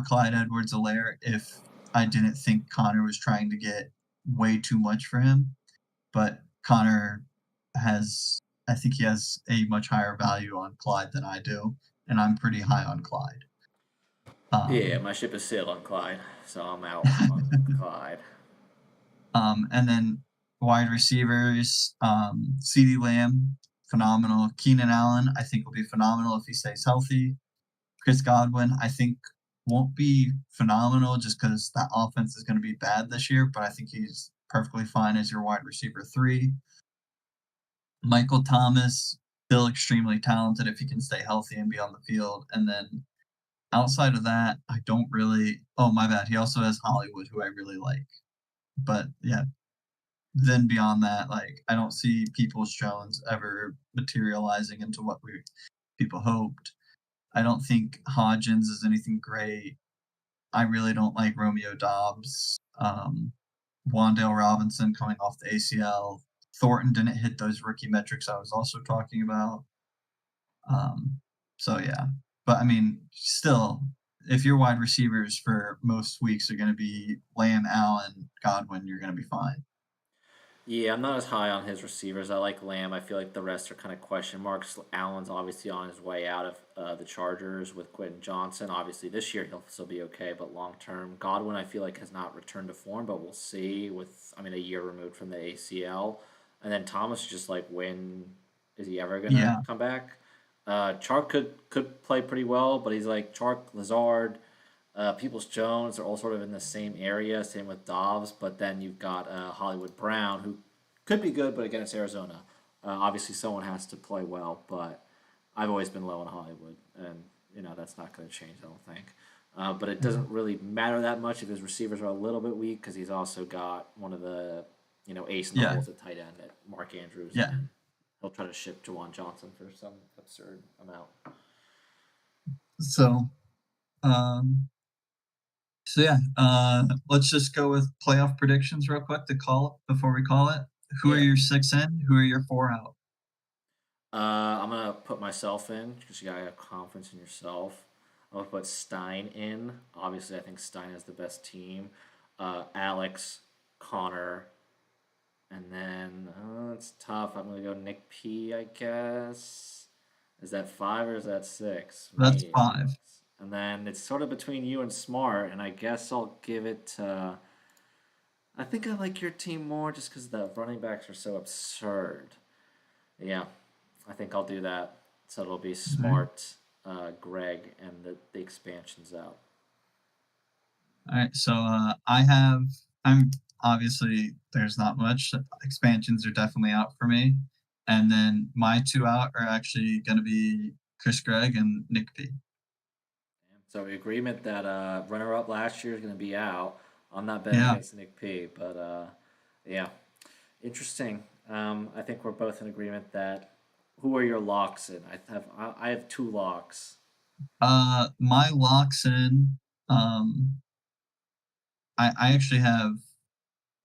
Clyde Edwards-Helaire if I didn't think Connor was trying to get way too much for him. But Connor I think he has a much higher value on Clyde than I do, and I'm pretty high on Clyde. Yeah, my ship is sailed on Clyde, so I'm out on Clyde. And then wide receivers, CeeDee Lamb, phenomenal. Keenan Allen, I think will be phenomenal if he stays healthy. Chris Godwin, I think won't be phenomenal just because that offense is going to be bad this year, but I think he's perfectly fine as your wide receiver 3. Michael Thomas, still extremely talented if he can stay healthy and be on the field. And then outside of that, I don't really. Oh, my bad. He also has Hollywood, who I really like. But yeah, then beyond that, like I don't see Peoples-Jones ever materializing into what people hoped. I don't think Hodgins is anything great. I really don't like Romeo Doubs. Wan'Dale Robinson coming off the ACL. Thornton didn't hit those rookie metrics I was also talking about. So yeah, but I mean, still, if your wide receivers for most weeks are going to be Lamb, Allen, Godwin, you're going to be fine. Yeah, I'm not as high on his receivers. I like Lamb. I feel like the rest are kind of question marks. Allen's obviously on his way out of the Chargers with Quentin Johnson. Obviously, this year he'll still be okay, but long term, Godwin I feel like has not returned to form, but we'll see. A year removed from the ACL, and then Thomas just like when is he ever gonna Yeah, come back? Chark could play pretty well, but he's like Chark, Lazard, Peoples Jones are all sort of in the same area. Same with Dobbs, but then you've got Hollywood Brown, who could be good, but against Arizona, obviously someone has to play well. But I've always been low on Hollywood, and that's not going to change. I don't think. But it doesn't really matter that much if his receivers are a little bit weak because he's also got one of the ace in the yeah, holes at tight end at Mark Andrews, and yeah. then he'll try to ship Jawan Johnson for some absurd amount. So, um, so yeah, let's just go with playoff predictions real quick to call before we call it. Who are Yeah. your 6 in? Who are your 4 out? I'm gonna put myself in because you gotta have confidence in yourself. I'm gonna put Stein in. Obviously, I think Stein is the best team. Alex, Connor, and then it's tough. I'm gonna go Nick P. I guess. Is that 5 or is that 6? That's Me, 5. Alex. And then it's sort of between you and Smart, and I guess I'll give it to. I think I like your team more just because the running backs are so absurd. Yeah, I think I'll do that. So it'll be All right. Smart, Greg, and the expansions out. All right. So I'm obviously there's not much. Expansions are definitely out for me. And then my 2 out are actually going to be Chris Gregg and Nick P. So agreement that runner up last year is going to be out. I'm not betting Yeah. against Nick P, but yeah, interesting. I think we're both in agreement that who are your locks in? I have 2 locks. My locks in. I actually have.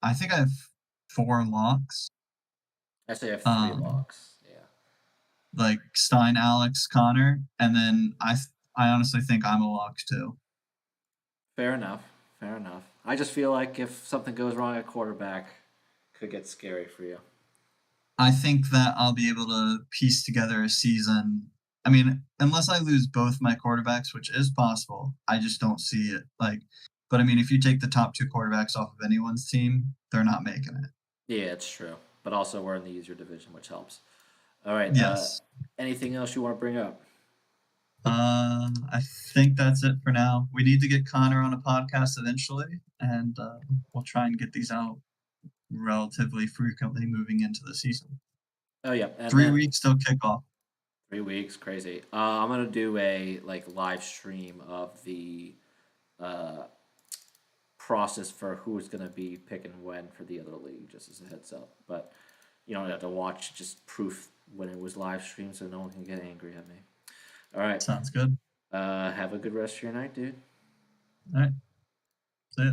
I think I have 4 locks. Actually, I have 3 Um, locks. Yeah, like Stein, Alex, Connor, and then I honestly think I'm a lock too. fair enough. Fair enough. I just feel like if something goes wrong at quarterback, could get scary for you. I think that I'll be able to piece together a season. I mean, unless I lose both my quarterbacks, which is possible, I just don't see it. But I mean, if you take the top 2 quarterbacks off of anyone's team, they're not making it. Yeah, it's true. But also, we're in the easier division, which helps. All right. Yes. Anything else you want to bring up? I think that's it for now. We need to get Connor on a podcast eventually, and we'll try and get these out relatively frequently moving into the season. Oh yeah, and 3 then weeks till kickoff. 3 weeks, crazy. I'm gonna do a live stream of the uh, process for who's gonna be picking when for the other league, just as a heads up. But You don't have to watch just proof when it was live streamed, so no one can get angry at me. All right. Sounds good. Have a good rest of your night, dude. All right. See ya.